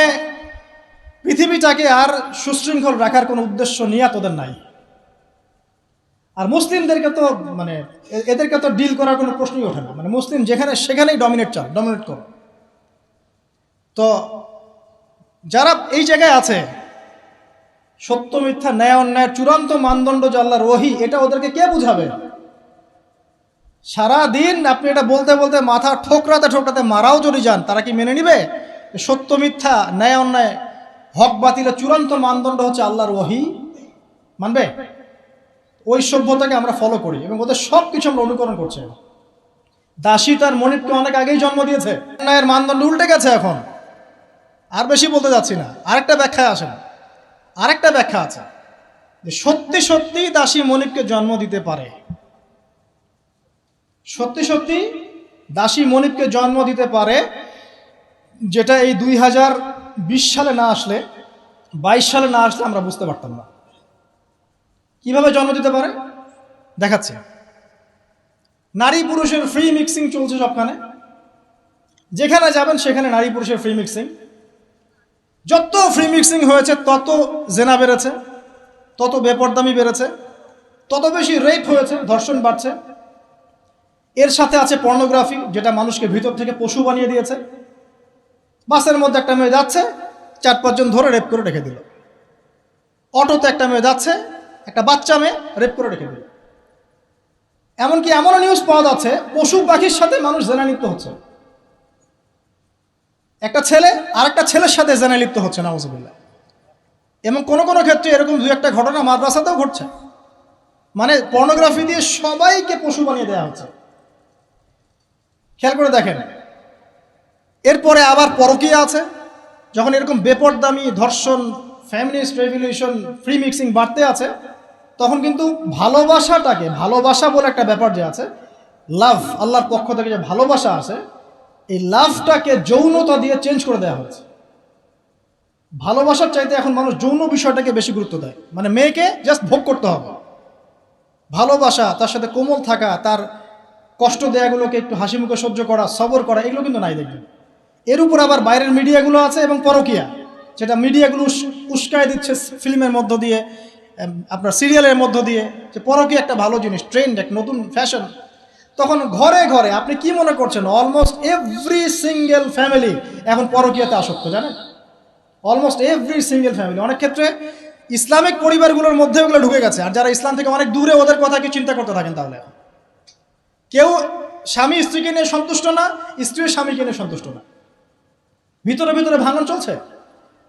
পৃথিবীটাকে আর সুশৃঙ্খল রাখার কোনো উদ্দেশ্য নিয়ে তোদের নাই। আর মুসলিমদেরকে তো মানে এদেরকে তো ডিল করার কোনো প্রশ্নই ওঠে না। মানে মুসলিম যেখানে সেখানেই ডমিনেট করো। তো যারা এই জায়গায় আছে, সত্য মিথ্যা ন্যায় অন্যায়ের চূড়ান্ত মানদণ্ড যে আল্লাহর ওহী, এটা ওদেরকে কে বুঝাবে? সারা দিন আপনি এটা বলতে বলতে মাথা ঠোকরাতে ঠোকরাতে মারাও যদি যান, তারা কি মেনে নিবে? সত্য মিথ্যা ন্যায় অন্যায় হক বাতিলের চূড়ান্ত মানদণ্ড হচ্ছে আল্লাহর ওহী, মানবে? ওই সভ্যতাকে আমরা ফলো করি এবং ওদের সব কিছু আমরা অনুকরণ করছি। দাসী তার মনিবকে অনেক আগেই জন্ম দিয়েছে, ন্যায়ের মানদণ্ড উল্টে গেছে এখন। আর বেশি বলতে যাচ্ছি না, আরেকটা ব্যাখ্যায় আসেন। আরেকটা ব্যাখ্যা আছে যে সত্যি সত্যি দাসী মনিবকে জন্ম দিতে পারে, সত্যি সত্যি দাসী মনিবকে জন্ম দিতে পারে, যেটা এই 2020 সালে না আসলে, 22 সালে না আসলে আমরা বুঝতে পারতাম না। কিভাবে জন্ম দিতে পারে দেখাচ্ছে। নারী পুরুষের ফ্রি মিক্সিং চলছে সবখানে, যেখানে যাবেন সেখানে নারী পুরুষের ফ্রি মিক্সিং। যত ফ্রি মিক্সিং হয়েছে তত জেনা বেড়েছে, তত বেপরদামি বেড়েছে, তত বেশি রেপ হয়েছে, ধর্ষণ বাড়ছে। এর সাথে আছে পর্নোগ্রাফি, যেটা মানুষকে ভিতর থেকে পশু বানিয়ে দিয়েছে। বাসের মধ্যে একটা মেয়ে যাচ্ছে, 4-5 জন ধরে রেপ করে রেখে দিল। অটোতে একটা মেয়ে যাচ্ছে, একটা বাচ্চা মেয়ে রেপ করে রেখে দিল। এমনকি এমনও নিউজ পাওয়া যাচ্ছে পশু পাখির সাথে মানুষ জেনা লিপ্ত হচ্ছে, একটা ছেলে আরেকটা ছেলের সাথে জেনা লিপ্ত হচ্ছে নাউজুবিল্লাহ। এবং কোনো কোনো ক্ষেত্রে এরকম দু একটা ঘটনা মাদ্রাসাতেও ঘটছে, মানে পর্নোগ্রাফি দিয়ে সবাইকে পশু বানিয়ে দেওয়া হচ্ছে। খেয়াল করে দেখেন। এরপরে আবার পরকীয়া আছে, যখন এরকম বেপরদামি ধর্ষণ, ফ্যামিলিস্ট রেভলিউশন, ফ্রি মিক্সিং বাড়তে আছে, তখন কিন্তু ভালোবাসাটাকে, ভালোবাসা বলে একটা ব্যাপার যে আছে, লাভ, আল্লাহর পক্ষ থেকে যে ভালোবাসা আছে, এই লাভটাকে যৌনতা দিয়ে চেঞ্জ করে দেওয়া হয়েছে। ভালোবাসার চাইতে এখন মানুষ যৌন বিষয়টাকে বেশি গুরুত্ব দেয়, মানে মেয়েকে জাস্ট ভোগ করতে হবে। ভালোবাসা, তার সাথে কোমল থাকা, তার কষ্ট দেয়াগুলোকে একটু হাসি মুখে সহ্য করা, সবর করা, এগুলো কিন্তু নাই দেখবেন। এর উপর আবার বাইরের মিডিয়াগুলো আছে এবং পরকীয়া, যেটা মিডিয়াগুলো উস্কায় দিচ্ছে ফিল্মের মধ্য দিয়ে, আপনার সিরিয়ালের মধ্য দিয়ে, যে পরকীয়া একটা ভালো জিনিস, ট্রেন্ড, এক নতুন ফ্যাশন। তখন ঘরে ঘরে আপনি কি মনে করছেন, অলমোস্ট এভরি সিঙ্গেল ফ্যামিলি এখন পরকীয়াতে আসক্ত, জানেন? Almost every single family. অনেক ক্ষেত্রে ইসলামিক পরিবারগুলোর মধ্যে ওগুলো ঢুকে গেছে, আর যারা ইসলাম থেকে অনেক দূরে, ওদের কথা কি চিন্তা করতে থাকেন তাহলে? কেউ স্বামী স্ত্রীকে নিয়ে সন্তুষ্ট না, স্ত্রীর স্বামীকে নিয়ে সন্তুষ্ট না, ভিতরে ভিতরে ভাঙন চলছে।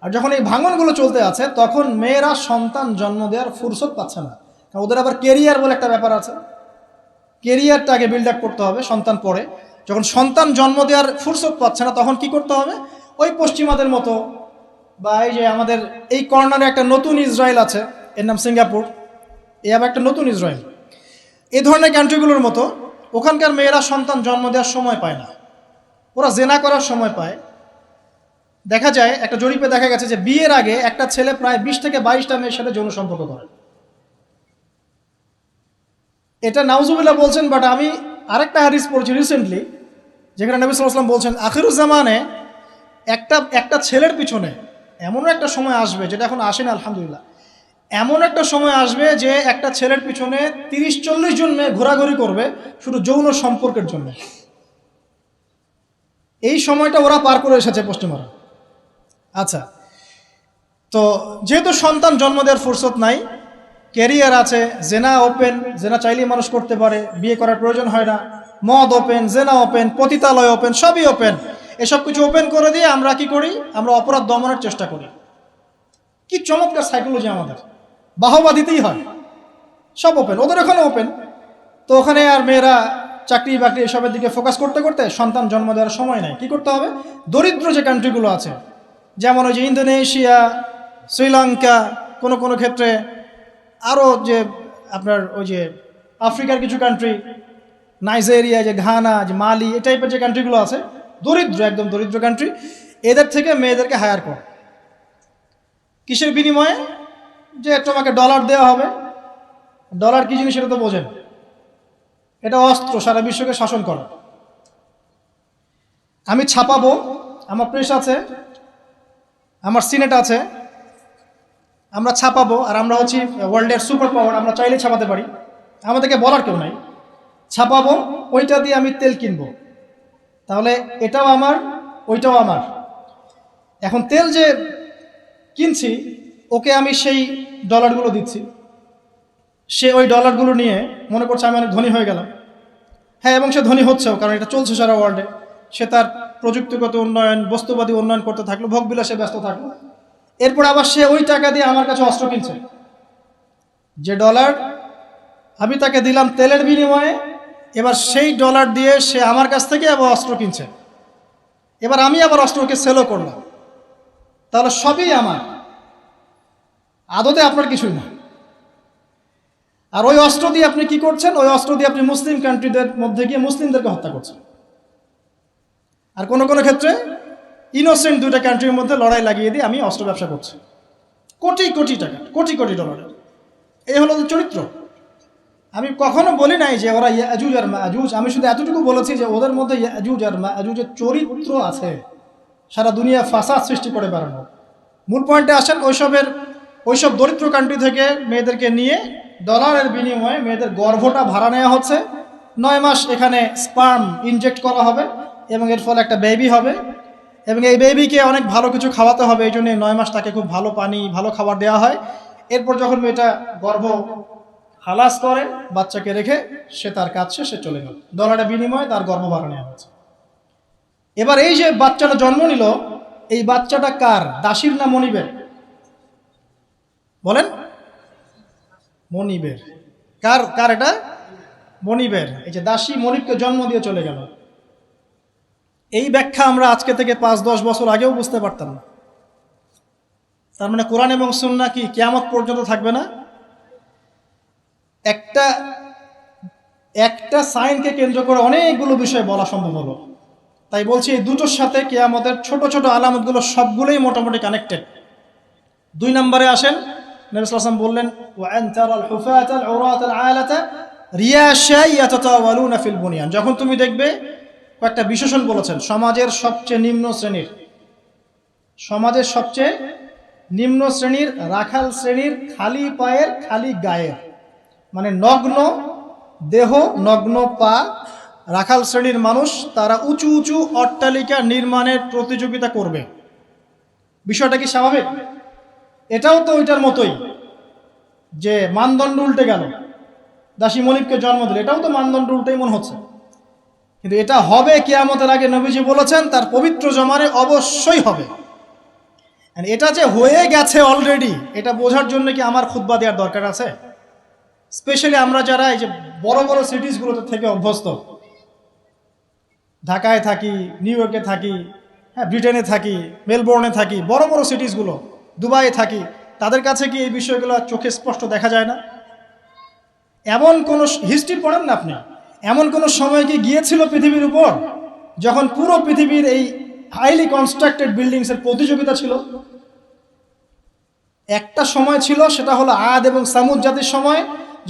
আর যখন এই ভাঙনগুলো চলতে আছে, তখন মেয়েরা সন্তান জন্ম দেওয়ার ফুরসত পাচ্ছে না, কারণ ওদের আবার কেরিয়ার বলে একটা ব্যাপার আছে, কেরিয়ারটাকে বিল্ড আপ করতে হবে সন্তান পরে। যখন সন্তান জন্ম দেওয়ার ফুরসত পাচ্ছে না, তখন কি করতে হবে? ওই পশ্চিমাদের মতো, বা এই যে আমাদের এই কর্নারে একটা নতুন ইসরায়েল আছে, এর নাম সিঙ্গাপুর, এ আবার একটা নতুন ইসরায়েল, এই ধরনের কান্ট্রিগুলোর মতো, ওখানকার মেয়েরা সন্তান জন্ম দেওয়ার সময় পায় না, ওরা জেনা করার সময় পায়। দেখা যায়, একটা জরিপে দেখা গেছে যে বিয়ের আগে একটা ছেলে প্রায় 20 থেকে 22টা মেয়ের সাথে যৌন সম্পর্ক করে। এটা নাউজুবিল্লাহ বলছেন, বাট আমি আরেকটা হাদিস পড়ছি রিসেন্টলি, যেখানে নবী সাল্লাল্লাহু আলাইহি ওয়াসাল্লাম বলছেন আখিরুজ্জামানে একটা ছেলের পিছনে এমনও একটা সময় আসবে, যেটা এখন আসে না আলহামদুলিল্লাহ, এমন একটা সময় আসবে যে একটা ছেলের পিছনে 30-40 জন মেয়ে ঘোরাঘুরি করবে শুধু যৌন সম্পর্কের জন্য। এই সময়টা ওরা পার করে এসেছে পশ্চিমারা। আচ্ছা, তো যেহেতু সন্তান জন্ম দেওয়ার ফুরসত নাই, ক্যারিয়ার আছে, জেনা ওপেন, জেনা চাইলেই মানুষ করতে পারে, বিয়ে করার প্রয়োজন হয় না, মদ ওপেন, জেনা ওপেন, পতিতালয় ওপেন, সবই ওপেন। এসব কিছু ওপেন করে দিয়ে আমরা কি করি? আমরা অপরাধ দমনের চেষ্টা করি। কি চমৎকার সাইকোলজি আমাদের, বাহবা দিতেই হয়। সব ওপেন, ওদের ওখানে ওপেন। তো ওখানে আর মেয়েরা চাকরি বাকরি এসবের দিকে ফোকাস করতে করতে সন্তান জন্ম দেওয়ার সময় নাই। কি করতে হবে? দরিদ্র যে কান্ট্রিগুলো আছে, যেমন ওই যে ইন্দোনেশিয়া, শ্রীলঙ্কা, কোনো কোনো ক্ষেত্রে আরও যে আপনার ওই যে আফ্রিকার কিছু কান্ট্রি, নাইজেরিয়া, যে ঘানা, যে মালি, এই টাইপের যে কান্ট্রিগুলো আছে, দরিদ্র, একদম দরিদ্র কান্ট্রি, এদের থেকে মেয়েদেরকে হায়ার করে। কিসের বিনিময়ে? যে তোমাকে ডলার দেওয়া হবে। ডলার কি জিনিস সেটা তো বোঝেন, এটা অস্ত্র সারা বিশ্বকে শাসন করা। আমি ছাপাবো, আমার প্রেস আছে, আমার সিনেট আছে, আমরা ছাপাবো, আর আমরা হচ্ছি ওয়ার্ল্ডের সুপার পাওয়ার, আমরা চাইলে ছাপাতে পারি, আমাদেরকে বলার কেউ নাই। ছাপাবো, ওইটা দিয়ে আমি তেল কিনবো, তাহলে এটাও আমার, ওইটাও আমার। এখন তেল যে কিনছি, ওকে আমি সেই ডলারগুলো দিচ্ছি, সে ওই ডলারগুলো নিয়ে মনে করছে আমি অনেক ধনী হয়ে গেলাম। হ্যাঁ, এবং সে ধনী হচ্ছেও, কারণ এটা চলছে সারা ওয়ার্ল্ডে। সে তার প্রযুক্তিগত উন্নয়ন, বস্তুবাদী উন্নয়ন করতে থাকলো, ভোগবিলাসে ব্যস্ত থাকলো। এরপর আবার সে ওই টাকা দিয়ে আমার কাছে অস্ত্র কিনছে। যে ডলার আমি তাকে দিলাম তেলের বিনিময়ে, এবার সেই ডলার দিয়ে সে আমার কাছ থেকে আবার অস্ত্র কিনছে। এবার আমি আবার অস্ত্রকে সেলও করলাম, তাহলে সবই আমার, আদতে আপনার কিছুই না। আর ওই অস্ত্র দিয়ে আপনি কি করছেন? ওই অস্ত্র দিয়ে আপনি মুসলিম কান্ট্রিদের মধ্যে গিয়ে মুসলিমদেরকে হত্যা করছেন। আর কোনো কোনো ক্ষেত্রে ইনোসেন্ট দুইটা কান্ট্রির মধ্যে লড়াই লাগিয়ে দিয়ে আমি অস্ত্র ব্যবসা করছি, কোটি কোটি টাকা, কোটি কোটি ডলারের। এই হলো চরিত্র। আমি কখনো বলি নাই যে ওরা ইয়াজুজ আর মাজুজ, আমি শুধু এতটুকু বলেছি যে ওদের মধ্যে ইয়াজুজ আর মাজুজের চরিত্র আছে, সারা দুনিয়া ফাসাদ সৃষ্টি করে বেড়ানো। মূল পয়েন্টে আসেন, ওইসব দরিদ্র কান্ট্রি থেকে মেয়েদেরকে নিয়ে ডলারের বিনিময়ে মেয়েদের গর্ভটা ভাড়া নেওয়া হচ্ছে। 9 মাস এখানে স্পার্ম ইনজেক্ট করা হবে এবং এর ফলে একটা বেবি হবে, এবং এই বেবিকে অনেক ভালো কিছু খাওয়াতে হবে। এই জন্য 9 মাস তাকে খুব ভালো পানি, ভালো খাবার দেওয়া হয়। এরপর যখন মেয়েটা গর্ভ খালাস করে বাচ্চাকে রেখে সে তার কাজ শেষে চলে গেল, $1 বিনিময়ে তার গর্ভধারণ নেওয়া হয়েছে। এবার এই যে বাচ্চাটা জন্ম নিল, এই বাচ্চাটা কার? দাসীর না মনিবের? বলেন। মনিবের। কার কার এটা? মনিবের। এই যে দাসী মনিবকে জন্ম দিয়ে চলে গেল, এই ব্যাখ্যা আমরা আজকে থেকে 5-10 বছর আগেও বুঝতে পারতাম না। তার মানে কোরআন এবং সুন্নাহ কি কিয়ামত পর্যন্ত থাকবে না? একটা সাইনকে কেন্দ্র করে অনেকগুলো বিষয় বলা সম্ভব হলো। তাই বলছি এই দুটোর সাথে কিয়ামতের ছোট ছোট আলামতগুলো সবগুলোই মোটামুটি কানেক্টেড। 2 নম্বরে আসেন, নবী সাল্লাল্লাহু আলাইহি ওয়াসাল্লাম বললেন, ওয়া আনতারাল হুফাতাল উরাতাল আলাতা রিয়াশা ইয়াতাতাওয়ালুনা ফিল বুনিয়ান। যখন তুমি দেখবে, কয়েকটা বিশেষণ বলেছেন, সমাজের সবচেয়ে নিম্ন শ্রেণীর রাখাল শ্রেণীর, খালি পায়ের খালি গায়ের, মানে নগ্ন দেহ নগ্ন পা রাখাল শ্রেণীর মানুষ, তারা উঁচু উঁচু অট্টালিকা নির্মাণের প্রতিযোগিতা করবে। বিষয়টা কি স্বাভাবিক? এটাও তো ওইটার মতোই যে মানদণ্ড উল্টে গেল, দাসী মনিবকে জন্ম দিল, এটাও তো মানদণ্ড উল্টেই মনে হচ্ছে। কিন্তু এটা হবে কিয়ামতের আগে, নবীজি বলেছেন তার পবিত্র জমানে অবশ্যই হবে। এটা যে হয়ে গেছে অলরেডি, এটা বোঝার জন্য কি আমার খুতবা দেওয়ার দরকার আছে? স্পেশালি আমরা যারা এই যে বড় বড় সিটিসগুলোতে থেকে অভ্যস্ত, ঢাকায় থাকি, নিউ ইয়র্কে থাকি, হ্যাঁ ব্রিটেনে থাকি, মেলবোর্নে থাকি, বড় বড় সিটিসগুলো, দুবাইয়ে থাকি, তাদের কাছে কি এই বিষয়গুলো চোখে স্পষ্ট দেখা যায় না? এমন কোন হিস্ট্রি পড়েন না আপনি, এমন কোন সময় কি গিয়েছিল পৃথিবীর উপর যখন পুরো পৃথিবীর এই হাইলি কনস্ট্রাক্টেড বিল্ডিংসের প্রতিযোগিতা ছিল? একটা সময় ছিল, সেটা হলো আদ এবং সামুদ জাতির সময়,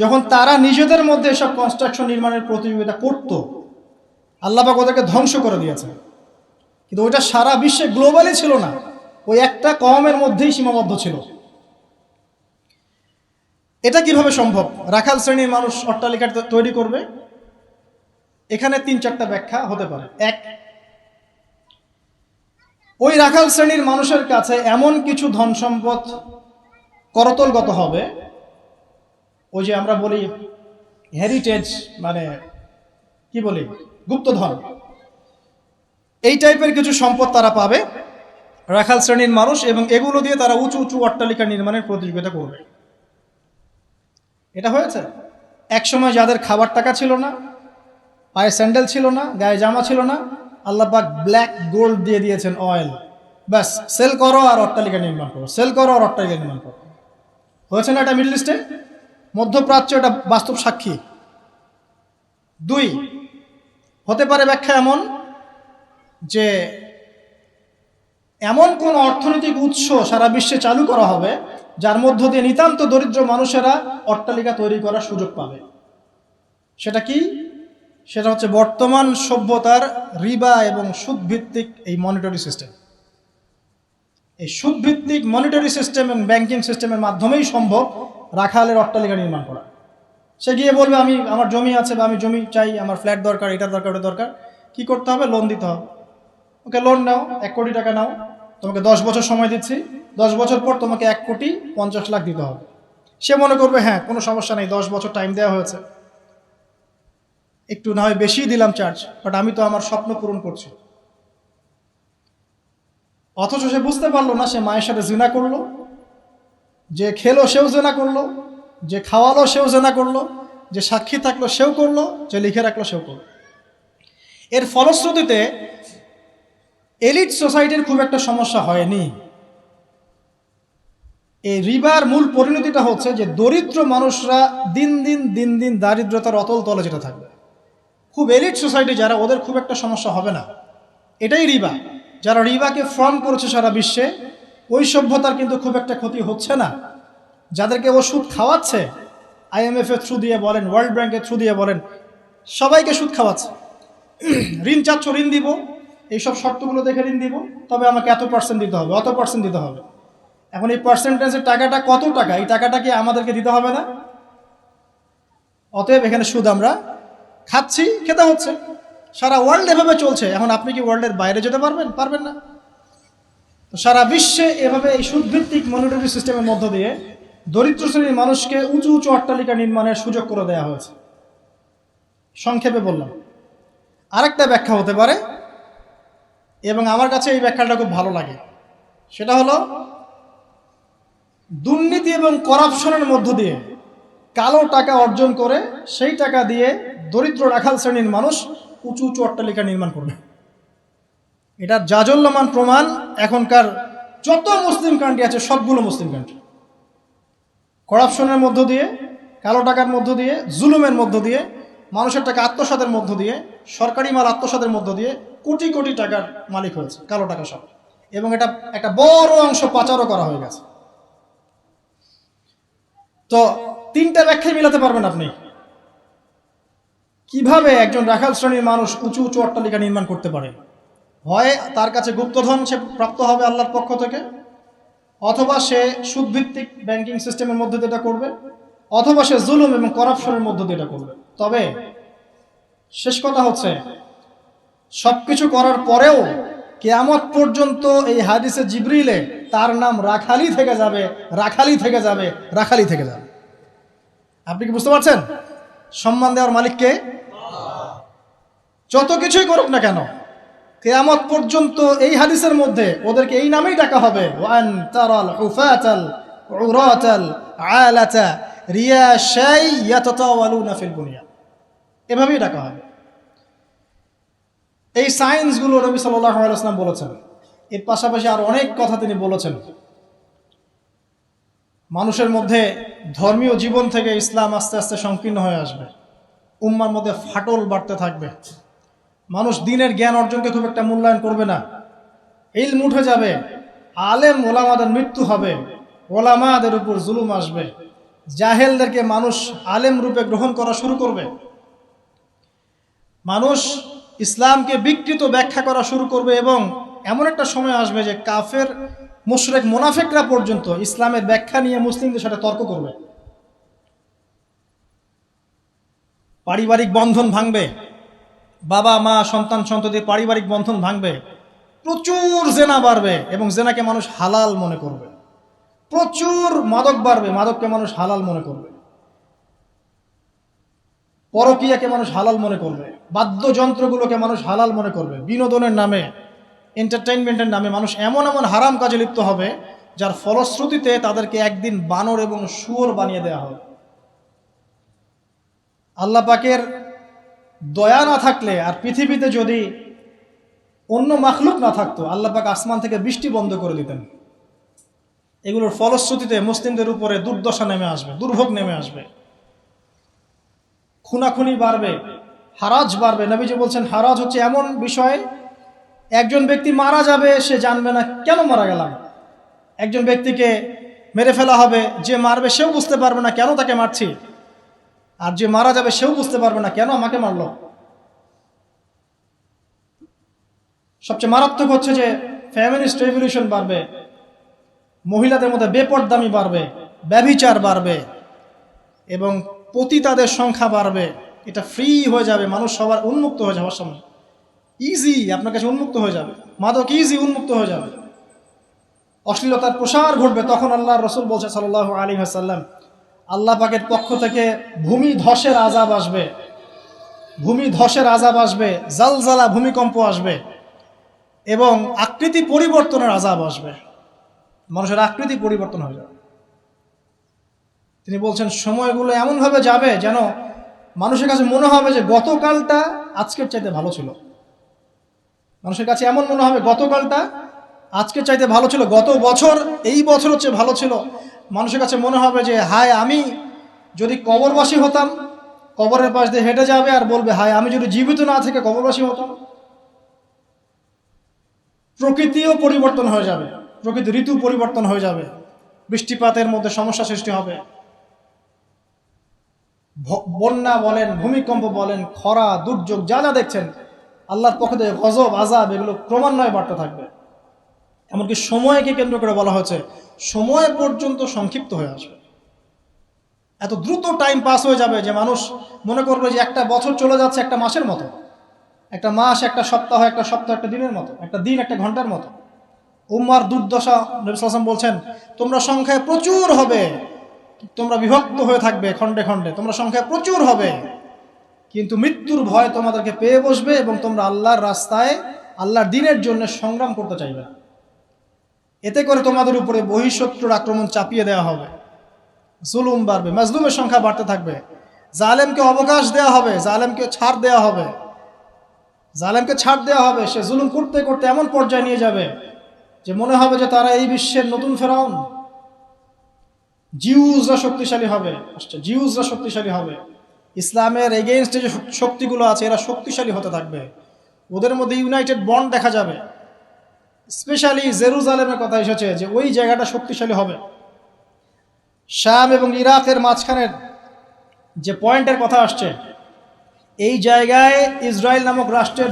যখন তারা নিজেদের মধ্যে এসব কনস্ট্রাকশন নির্মাণের প্রতিযোগিতা করত। আল্লাহ পাক ওদেরকে ধ্বংস করে দিয়েছে। কিন্তু ওইটা সারা বিশ্বে গ্লোবালি ছিল না, ওই একটা কওমের মধ্যেই সীমাবদ্ধ ছিল। এটা কিভাবে সম্ভব? রাখাল শ্রেণীর মানুষ অট্টালিকা তৈরি করবে? এখানে 3-4টা ব্যাখ্যা হতে পারে। এক, ওই রাখাল শ্রেণীর মানুষের কাছে এমন কিছু ধন সম্পদ করতলগত হবে, ওই যে আমরা বলি হেরিটেজ, মানে কি বলি, গুপ্তধন, এই টাইপের কিছু সম্পদ তারা পাবে রাখাল শ্রেণীর মানুষ, এবং এগুলো দিয়ে তারা উঁচু উঁচু অট্টালিকা নির্মাণের প্রতিযোগিতা করবে। এটা হয়েছে। একসময় যাদের খাবার টাকা ছিল না, পায়ে স্যান্ডেল ছিল না, গায়ে জামা ছিল না, আল্লাহ পাক ব্ল্যাক গোল্ড দিয়ে দিয়েছেন, অয়েল, ব্যাস সেল করো আর অট্টালিকা নির্মাণ করো, সেল করো আর অট্টালিকা নির্মাণ করো। হয়েছে না এটা মিডল ইস্টে, মধ্যপ্রাচ্য, এটা বাস্তব সাক্ষী। 2, হতে পারে ব্যাখ্যা এমন যে এমন কোন অর্থনৈতিক উৎস সারা বিশ্বে চালু করা হবে যার মধ্য দিয়ে নিতান্ত দরিদ্র মানুষেরা অট্টালিকা তৈরি করার সুযোগ পাবে। সেটা কি? সেটা হচ্ছে বর্তমান সভ্যতার রিবা এবং সুদভিত্তিক এই মনিটারি সিস্টেম। এই সুদভিত্তিক মনিটারি সিস্টেম এবং ব্যাংকিং সিস্টেমের মাধ্যমেই সম্ভব রাখালের অট্টালিকা নির্মাণ করা। সে গিয়ে বলবে আমি, আমার জমি আছে, বা আমি জমি চাই, আমার ফ্ল্যাট দরকার, এটা দরকার, ওটা দরকার। কি করতে হবে? লোন দিতে হবে। ওকে লোন নাও, 1 কোটি টাকা নাও, তোমাকে 10 বছর সময় দিচ্ছি, 10 বছর পর তোমাকে 1,50,00,000 দিতে হবে। সে মনে করবে হ্যাঁ কোনো সমস্যা নেই, 10 বছর টাইম দেওয়া হয়েছে, একটু না হয় বেশি দিলাম চার্জ, বাট আমি তো আমার স্বপ্ন পূরণ করছি। অথচ সে বুঝতে পারলো না, সে মায়ের সাথে জিনা করলো, যে খেলো সেও জিনা করলো, যে খাওয়ালো সেও জিনা করলো, যে সাক্ষী থাকলো সেও করলো, যে লিখে রাখলো সেও করলো। এর ফলশ্রুতিতে এলিট সোসাইটির খুব একটা সমস্যা হয়নি। এই রিবার মূল পরিণতিটা হচ্ছে যে দরিদ্র মানুষরা দিন দিন দারিদ্রতার অতল তলে যেটা থাকবে। খুব এলিট সোসাইটি যারা, ওদের খুব একটা সমস্যা হবে না। এটাই রিবা। যারা রিবাকে ফর্ম করেছে সারা বিশ্বে, ওই সভ্যতার কিন্তু খুব একটা ক্ষতি হচ্ছে না। যাদেরকে ও সুদ খাওয়াচ্ছে, IMF এর থ্রু দিয়ে বলেন, ওয়ার্ল্ড ব্যাংকের থ্রু দিয়ে বলেন, সবাইকে সুদ খাওয়াচ্ছে। ঋণ চাচ্ছ, ঋণ দিব, এইসব শর্তগুলো দেখে ঋণ দিব, তবে আমাকে এত % দিতে হবে, অত % দিতে হবে। এখন এই পার্সেন্টেজের টাকাটা কত টাকা, এই টাকাটা কি আমাদেরকে দিতে হবে না? অতএব এখানে সুদ আমরা খাচ্ছি, খেতে হচ্ছে। সারা ওয়ার্ল্ড এভাবে চলছে। এখন আপনি কি ওয়ার্ল্ডের বাইরে যেতে পারবেন? পারবেন না। তো সারা বিশ্বে এভাবে এই সুদভিত্তিক মনিটারি সিস্টেমের মধ্য দিয়ে দরিদ্র শ্রেণীর মানুষকে উঁচু উঁচু অট্টালিকা নির্মাণের সুযোগ করে দেওয়া হয়েছে। সংক্ষেপে বললাম। আরেকটা ব্যাখ্যা হতে পারে, এবং আমার কাছে এই ব্যাখ্যাটা খুব ভালো লাগে, সেটা হলো দুর্নীতি এবং করাপশনের মধ্য দিয়ে কালো টাকা অর্জন করে সেই টাকা দিয়ে দরিদ্র রাখাল শ্রেণীর মানুষ উঁচু উঁচু অট্টালিকা নির্মাণ করবে। এটার জাজল্যমান প্রমাণ এখনকার যত মুসলিম কান্ট্রি আছে সবগুলো মুসলিম কান্ট্রি করাপশনের মধ্য দিয়ে, কালো টাকার মধ্য দিয়ে, জুলুমের মধ্য দিয়ে, মানুষের টাকা আত্মসাতের মধ্য দিয়ে, সরকারি মাল আত্মসাতের মধ্য দিয়ে কোটি কোটি টাকার মালিক হয়েছে কালো টাকা সব, এবং এটা একটা বড় অংশ পাচারও করা হয়ে গেছে। তো তিনটা ব্যাখ্যায় মিলাতে পারবেন আপনি কিভাবে একজন রাখাল শ্রেণীর মানুষ উঁচু উঁচু অট্টালিকা নির্মাণ করতে পারে। হয় তার কাছে গুপ্তধন সে প্রাপ্ত হবে আল্লাহর পক্ষ থেকে, অথবা সে সুদভিত্তিক ব্যাংকিং সিস্টেমের মধ্যে দিয়ে এটা করবে, অথবা সে জুলুম এবং করাপশনের মধ্য দিয়ে এটা করবে। তবে শেষ কথা হচ্ছে, সবকিছু করার পরেও কিয়ামত পর্যন্ত এই হাদিসে জিবরিলে তার নাম রাখালি থেকে যাবে, রাখালি থেকে যাবে, রাখালি থেকে যাবে। আপনি কি বুঝতে পারছেন? সম্মান দেওয়ার মালিককে। যত কিছুই করুক না কেন, কিয়ামত পর্যন্ত এই হাদিসের মধ্যে ওদেরকে এই নামেই ডাকা হবে, ওয়ান তারাল হুফাতাল উরাতাল আলাতা রিয়াশাই ইয়াতাতাওয়ালুনা ফিল বুনিয়ান, এভাবেই ডাকা হবে। এই সায়েন্সগুলো নবী সাল্লাল্লাহু আলাইহি ওয়াসাল্লাম বলেছেন। এর পাশাপাশি আর অনেক কথা তিনি বলেছেন। মানুষের মধ্যে ধর্মীয় জীবন থেকে ইসলাম আস্তে আস্তে সংকীর্ণ হয়ে আসবে, উম্মার মধ্যে ফাটল বাড়তে থাকবে, মানুষ দ্বীনের জ্ঞান অর্জনকে খুব একটা মূল্যায়ন করবে না, ইলম উঠে যাবে, আলেম ওলামাদের মৃত্যু হবে, ওলামাদের উপর জুলুম আসবে, জাহেলদেরকে মানুষ আলেম রূপে গ্রহণ করা শুরু করবে, মানুষ ইসলামকে বিকৃত ব্যাখ্যা করা শুরু করবে, এবং এমন একটা সময় আসবে যে কাফের মুশরিক মুনাফিকরা পর্যন্ত ইসলামের ব্যাখ্যা নিয়ে মুসলিমদের সাথে তর্ক করবে। পারিবারিক বন্ধন ভাঙবে, বাবা মা সন্তান সন্ততি পারিবারিক বন্ধন ভাঙবে, প্রচুর জেনা বাড়বে এবং জেনাকে মানুষ হালাল মনে করবে, প্রচুর মাদক বাড়বে, মাদককে মানুষ হালাল মনে করবে, পরকীয়াকে মানুষ হালাল মনে করবে, বাদ্যযন্ত্রগুলোকে মানুষ হালাল মনে করবে, বিনোদনের নামে, এন্টারটেইনমেন্টের নামে মানুষ এমন এমন হারাম কাজে লিপ্ত হবে যার ফলশ্রুতিতে তাদেরকে একদিন বানর এবং শুয়োর বানিয়ে দেওয়া হবে। আল্লাহ পাকের দয়া না থাকলে, আর পৃথিবীতে যদি অন্য মাখলুক না থাকতো, আল্লাহ পাক আসমান থেকে বৃষ্টি বন্ধ করে দিতেন। এগুলোর ফলশ্রুতিতে মুসলিমদের উপরে দুর্দশা নেমে আসবে, দুর্ভোগ নেমে আসবে, খুনাখুনি বাড়বে, হারাজ বাড়বে। নবীজি বলছেন হারাজ হচ্ছে এমন বিষয়, একজন ব্যক্তি মারা যাবে, সে জানবে না কেন মারা গেলাম। একজন ব্যক্তিকে মেরে ফেলা হবে, যে মারবে সেও বুঝতে পারবে না কেন তাকে মারছি, আর যে মারা যাবে সেও বুঝতে পারবে না কেন আমাকে মারল। সবচেয়ে মারাত্মক হচ্ছে যে ফেমিনিস্ট রেভলিউশন বাড়বে, মহিলাদের মধ্যে বেপরদামি বাড়বে, ব্যভিচার বাড়বে, এবং পতিতাদের সংখ্যা বাড়বে। এটা ফ্রি হয়ে যাবে, মানুষ সবার উন্মুক্ত হয়ে যাওয়ার সময় ইজি আপনার কাছে উন্মুক্ত হয়ে যাবে, মাদক ইজি উন্মুক্ত হয়ে যাবে, অশ্লীলতার প্রসার ঘটবে। তখন আল্লাহর রাসূল বলছে সাল্লাল্লাহু আলাইহি ওয়াসাল্লাম, আল্লাহ পাকের পক্ষ থেকে ভূমি ধসের আযাব আসবে, ভূমি ধসের আযাব আসবে, জালজালা ভূমিকম্প আসবে, এবং আকৃতি পরিবর্তনের আযাব আসবে, মানুষের আকৃতি পরিবর্তন হয়ে যাবে। তিনি বলছেন সময়গুলো এমনভাবে যাবে যেন মানুষের কাছে মনে হবে যে গতকালটা আজকের চাইতে ভালো ছিল। মানুষের কাছে এমন মনে হবে গতকালটা আজকের চাইতে ভালো ছিল, গত বছর এই বছর হচ্ছে ভালো ছিল। মানুষের কাছে মনে হবে যে হায়, আমি যদি কবরবাসী হতাম, কবরের পাশ দিয়ে হেঁটে যাবে আর বলবে হায়, আমি যদি জীবিত না থেকে কবরবাসী হতাম। প্রকৃতিও পরিবর্তন হয়ে যাবে, প্রকৃতি ঋতু পরিবর্তন হয়ে যাবে, বৃষ্টিপাতের মধ্যে সমস্যা সৃষ্টি হবে, বন্যা বলেন, ভূমিকম্প বলেন, খরা, দুর্যোগ যা যা দেখছেন আল্লাহর পক্ষ থেকে গজব আযাব, এগুলো ক্রমান্বয়ে বাড়তে থাকবে। এমনকি সময়কে কেন্দ্র করে বলা হয়েছে সময় পর্যন্ত সংক্ষিপ্ত হয়ে আসবে। এত দ্রুত টাইম পাস হয়ে যাবে যে মানুষ মনে করবে যে একটা বছর চলে যাচ্ছে একটা মাসের মতো, একটা মাস একটা সপ্তাহ, একটা সপ্তাহ একটা দিনের মতো, একটা দিন একটা ঘন্টার মতো। উম্মার দুর্দশা, নবী সাল্লাল্লাহু আলাইহি ওয়াসাল্লাম বলছেন তোমরা সংখ্যায় প্রচুর হবে, তোমরা বিভক্ত হয়ে থাকবে খণ্ডে খণ্ডে, তোমরা সংখ্যা প্রচুর হবে, কিন্তু মৃত্যুর ভয় তোমাদেরকে পেয়ে বসবে এবং তোমরা আল্লাহর রাস্তায় আল্লাহর দ্বীনের জন্য সংগ্রাম করতে চাইবে। এতে করে তোমাদের উপরে বহিঃশত্রুর আক্রমণ চাপিয়ে দেওয়া হবে, জুলুম বাড়বে, মাজলুমের সংখ্যা বাড়তে থাকবে, জালেমকে অবকাশ দেওয়া হবে, জালেমকে ছাড় দেওয়া হবে, সে জুলুম করতে করতে এমন পর্যায়ে নিয়ে যাবে যে মনে হবে যে তারা এই বিশ্বের নতুন ফেরাউন। জিউসরা শক্তিশালী হবে, ইসলামের এগেইনস্টে যে শক্তিগুলো আছে এরা শক্তিশালী হতে থাকবে, ওদের মধ্যে ইউনাইটেড বন্ড দেখা যাবে। স্পেশালি জেরুজালেমের কথা এসেছে যে ওই জায়গাটা শক্তিশালী হবে। শাম এবং ইরাকের মাঝখানের যে পয়েন্টের কথা আসছে, এই জায়গায় ইসরায়েল নামক রাষ্ট্রের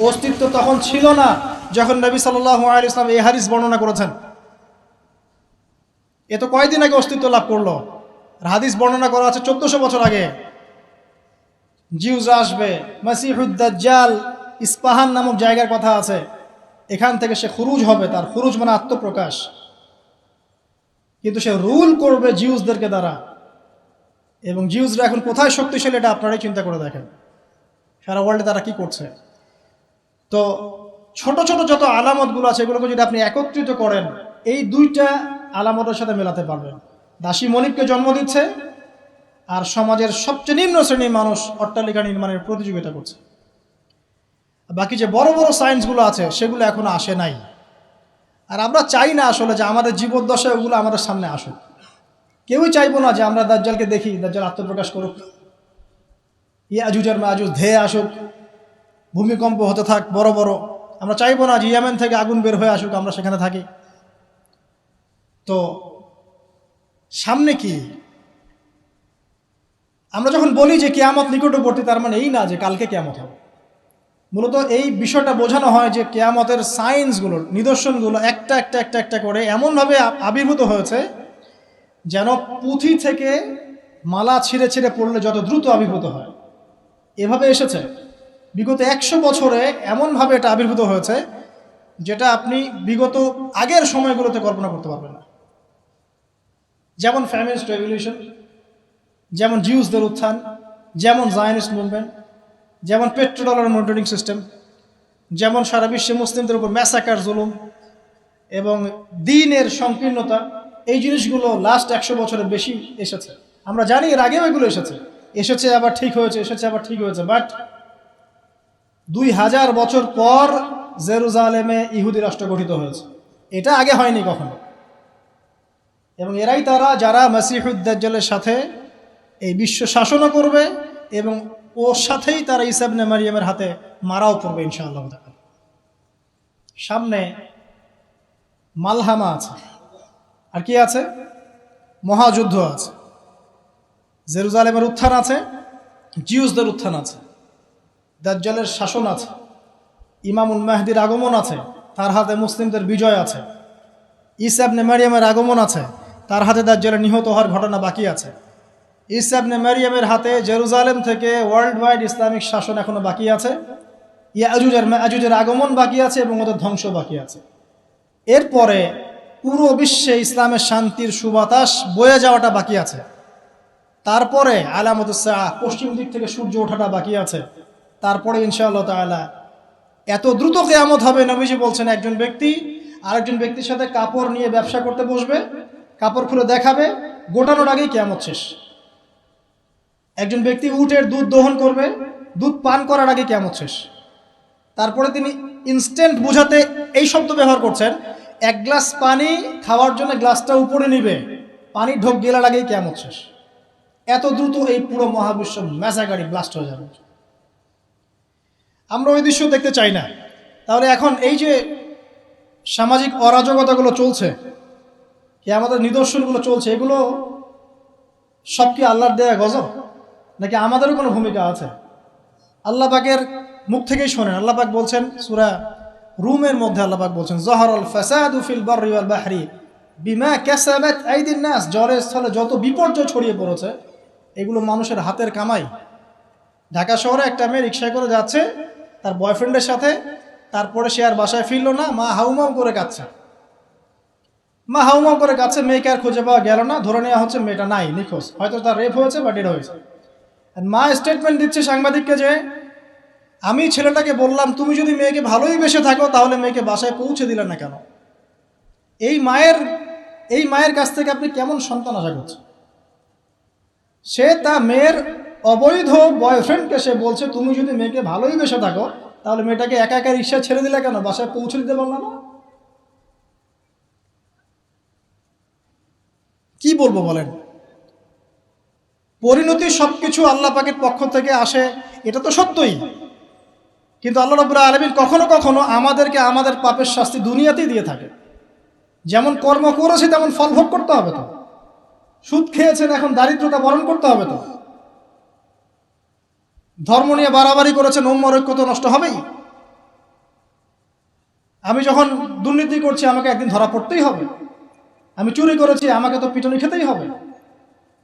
অস্তিত্ব তখন ছিল না যখন নবী সাল্লাল্লাহু আলাইহি ওয়াসাল্লাম এই হাদিস বর্ণনা করেছেন। এ তো কয়দিন আগে অস্তিত্ব লাভ করলো, আর হাদিস বর্ণনা করা আছে 1400 বছর আগে। জিউস আসবে, মাসিহুদ দাজ্জাল ইস্পাহান নামক জায়গার কথা আছে, এখান থেকে সে খুরুজ হবে, তার খুরুজ মানে আত্মপ্রকাশ, কিন্তু সে রুল করবে জিউসদেরকে দ্বারা। এবং জিউসরা এখন কোথায় শক্তিশালী এটা আপনারাই চিন্তা করে দেখেন, সারা ওয়ার্ল্ডে তারা কি করছে। তো ছোট ছোট যত আলামতগুলো আছে এগুলোকে যদি আপনি একত্রিত করেন, এই দুইটা আলামতের সাথে মেলাতে পারবেন। দাসী মনিবকে জন্ম দিচ্ছে, আর সমাজের সবচেয়ে নিম্ন শ্রেণীর মানুষ অট্টালিকা নির্মাণের প্রতিযোগিতা করছে। বাকি যে বড় বড় সায়েন্সগুলো আছে সেগুলো এখনো আসে নাই, আর আমরা চাই না আসলে যে আমাদের জীবদ্দশায় ওগুলো আমাদের সামনে আসুক। কেউই চাইবো না যে আমরা দাজ্জালকে দেখি, দাজ্জাল আত্মপ্রকাশ করুক, ইয়াজুজ আর মাজুজ ধেয়ে আসুক, ভূমিকম্প হতে থাক বড় বড়। আমরা চাইবো না যে ইয়েমেন থেকে আগুন বের হয়ে আসুক, আমরা সেখানে থাকি। তো সামনে কি? আমরা যখন বলি যে কিয়ামত নিকটবর্তী, তার মানে এই না যে কালকে কিয়ামত হবে। মূলত এই বিষয়টা বোঝানো হয় যে কিয়ামতের সাইন্সগুলোর নিদর্শনগুলো একটা একটা একটা একটা করে এমনভাবে আবির্ভূত হয়েছে যেন পুঁথি থেকে মালা ছিঁড়ে ছিঁড়ে পড়লে যত দ্রুত আবির্ভূত হয়, এভাবে এসেছে। বিগত 100 বছরে এমনভাবে এটা আবির্ভূত হয়েছে যেটা আপনি বিগত আগের সময়গুলোতে কল্পনা করতে পারবেন না। যেমন ফেমিনিস্ট রেভলিউশন, যেমন জিউসদের উত্থান, যেমন জায়নিস্ট মুভমেন্ট, যেমন পেট্রোডলার মনিটরিং সিস্টেম, যেমন সারা বিশ্বে মুসলিমদের উপর ম্যাসাকার জুলুম এবং দ্বীনের সংকীর্ণতা, এই জিনিসগুলো লাস্ট 100 বছরের বেশি এসেছে। আমরা জানি এর আগেও এগুলো এসেছে আবার ঠিক হয়েছে, বাট 2000 বছর পর জেরুজালেমে ইহুদি রাষ্ট্র গঠিত হয়েছে, এটা আগে হয়নি কখনো। এবং এরাই তারা যারা মাসিহুদ দাজ্জালের সাথে এই বিশ্ব শাসনও করবে এবং ওর সাথেই তারা ঈসা ইবনে মারইয়ামের হাতে মারাও পড়বে ইনশাআল্লাহ। সামনে মালহামা আছে, আর কি আছে? মহাযুদ্ধ আছে, জেরুজালেমের উত্থান আছে, জিউসদের উত্থান আছে, দাজ্জালের শাসন আছে, ইমামুল মাহদির আগমন আছে, তার হাতে মুসলিমদের বিজয় আছে, ঈসা ইবনে মারইয়ামের আগমন আছে, তার হাতে দাজ্জালের নিহত হওয়ার ঘটনা বাকি আছে, ঈসা ইবনে মারইয়ামের হাতে জেরুজালেম থেকে ওয়ার্ল্ড ওয়াইড ইসলামিক শাসন এখনো বাকি আছে, ইয়াজুজ আর মাজুজের আগমন বাকি আছে এবং ওদের ধ্বংস বাকি আছে। এরপরে পুরো বিশ্বে ইসলামের শান্তির সুবাতাস বয়ে যাওয়াটা বাকি আছে। তারপরে আলামতুস সাআ, পশ্চিম দিক থেকে সূর্য ওঠাটা বাকি আছে। তারপরে ইনশাআল্লাহ তাআলা এত দ্রুত কিয়ামত হবে, নবীজি বলছেন একজন ব্যক্তি আরেকজন ব্যক্তির সাথে কাপড় নিয়ে ব্যবসা করতে বসবে, কাপড় খুলে দেখাবে, গোটানোর আগেই কিয়ামত শেষ। একজন ব্যক্তি উটের দুধ দহন করবে, দুধ পান করার আগে কিয়ামত শেষ। তারপরে তিনি ইনস্ট্যান্ট বুঝাতে এই শব্দ ব্যবহার করছেন, এক গ্লাস পানি খাওয়ার জন্য গ্লাসটা উপরে নিবে, পানি ঢোক গেলার আগেই কিয়ামত শেষ। এত দ্রুত এই পুরো মহাবিশ্ব ম্যাসাগাড়ি ব্লাস্ট হয়ে যাবে। আমরা ওই দৃশ্য দেখতে চাই না। তাহলে এখন এই যে সামাজিক অরাজকতাগুলো চলছে, কিয়ামতের নিদর্শনগুলো চলছে, এগুলো সব কি আল্লাহর দেয়া গজব, নাকি আমাদেরও কোনো ভূমিকা আছে? আল্লাহ পাকের মুখ থেকেই শোনেন। আল্লাহ পাক বলছেন সূরা রুমের মধ্যে, আল্লাহ পাক বলছেন যহরাল ফাসাদু ফিল বাররি ওয়াল বাহরি বিমা কাসাবাত আইদিন নাস, জলের স্থলে যত বিপর্যয় ছড়িয়ে পড়েছে এগুলো মানুষের হাতের কামাই। ঢাকা শহরে একটা মেয়ে রিকশায় করে যাচ্ছে তার বয়ফ্রেন্ডের সাথে, তারপরে সে আর বাসায় ফিরল না, মা হাউমাউ করে কাঁদছে। মা হাউমাউ করে কাছে মেয়েকে আর খুঁজে পাওয়া গেল না, ধরে নেওয়া হচ্ছে মেয়েটা নাই, নিখোঁজ, হয়তো তার রেপ হয়েছে বা ডেড হয়েছে। আর মা স্টেটমেন্ট দিচ্ছে সাংবাদিককে যে আমি ছেলেটাকে বললাম তুমি যদি মেয়েকে ভালোই বেসে থাকো তাহলে মেয়েকে বাসায় পৌঁছে দিলে না কেন? এই মায়ের কাছ থেকে আপনি কেমন সন্তান আশা করছেন? সে তার মেয়ের অবৈধ বয়ফ্রেন্ডকে সে বলছে তুমি যদি মেয়েকে ভালোই বেসে থাকো তাহলে মেয়েটাকে একা একা রিক্সা ছেড়ে দিলে কেন, বাসায় পৌঁছে দিতে পারলাম না? কি বলবো বলেন? পরিণতি সবকিছু আল্লাহ পাকের পক্ষ থেকে আসে, এটা তো সত্যই, কিন্তু আল্লাহ রাব্বুল আলামিন কখনো কখনো আমাদেরকে আমাদের পাপের শাস্তি দুনিয়াতেই দিয়ে থাকে। যেমন কর্ম করেছে তেমন ফল ভোগ করতে হবে তো। সুদ খেয়েছেন, এখন দারিদ্রতা বরণ করতে হবে তো। ধর্ম নিয়ে বাড়াবাড়ি করেছেন, উম্মার ঐক্য তো নষ্ট হবেই। আমি যখন দুর্নীতি করছি আমাকে একদিন ধরা পড়তেই হবে। আমি চুরি করেছি আমাকে তো পিটুনি খেতেই হবে।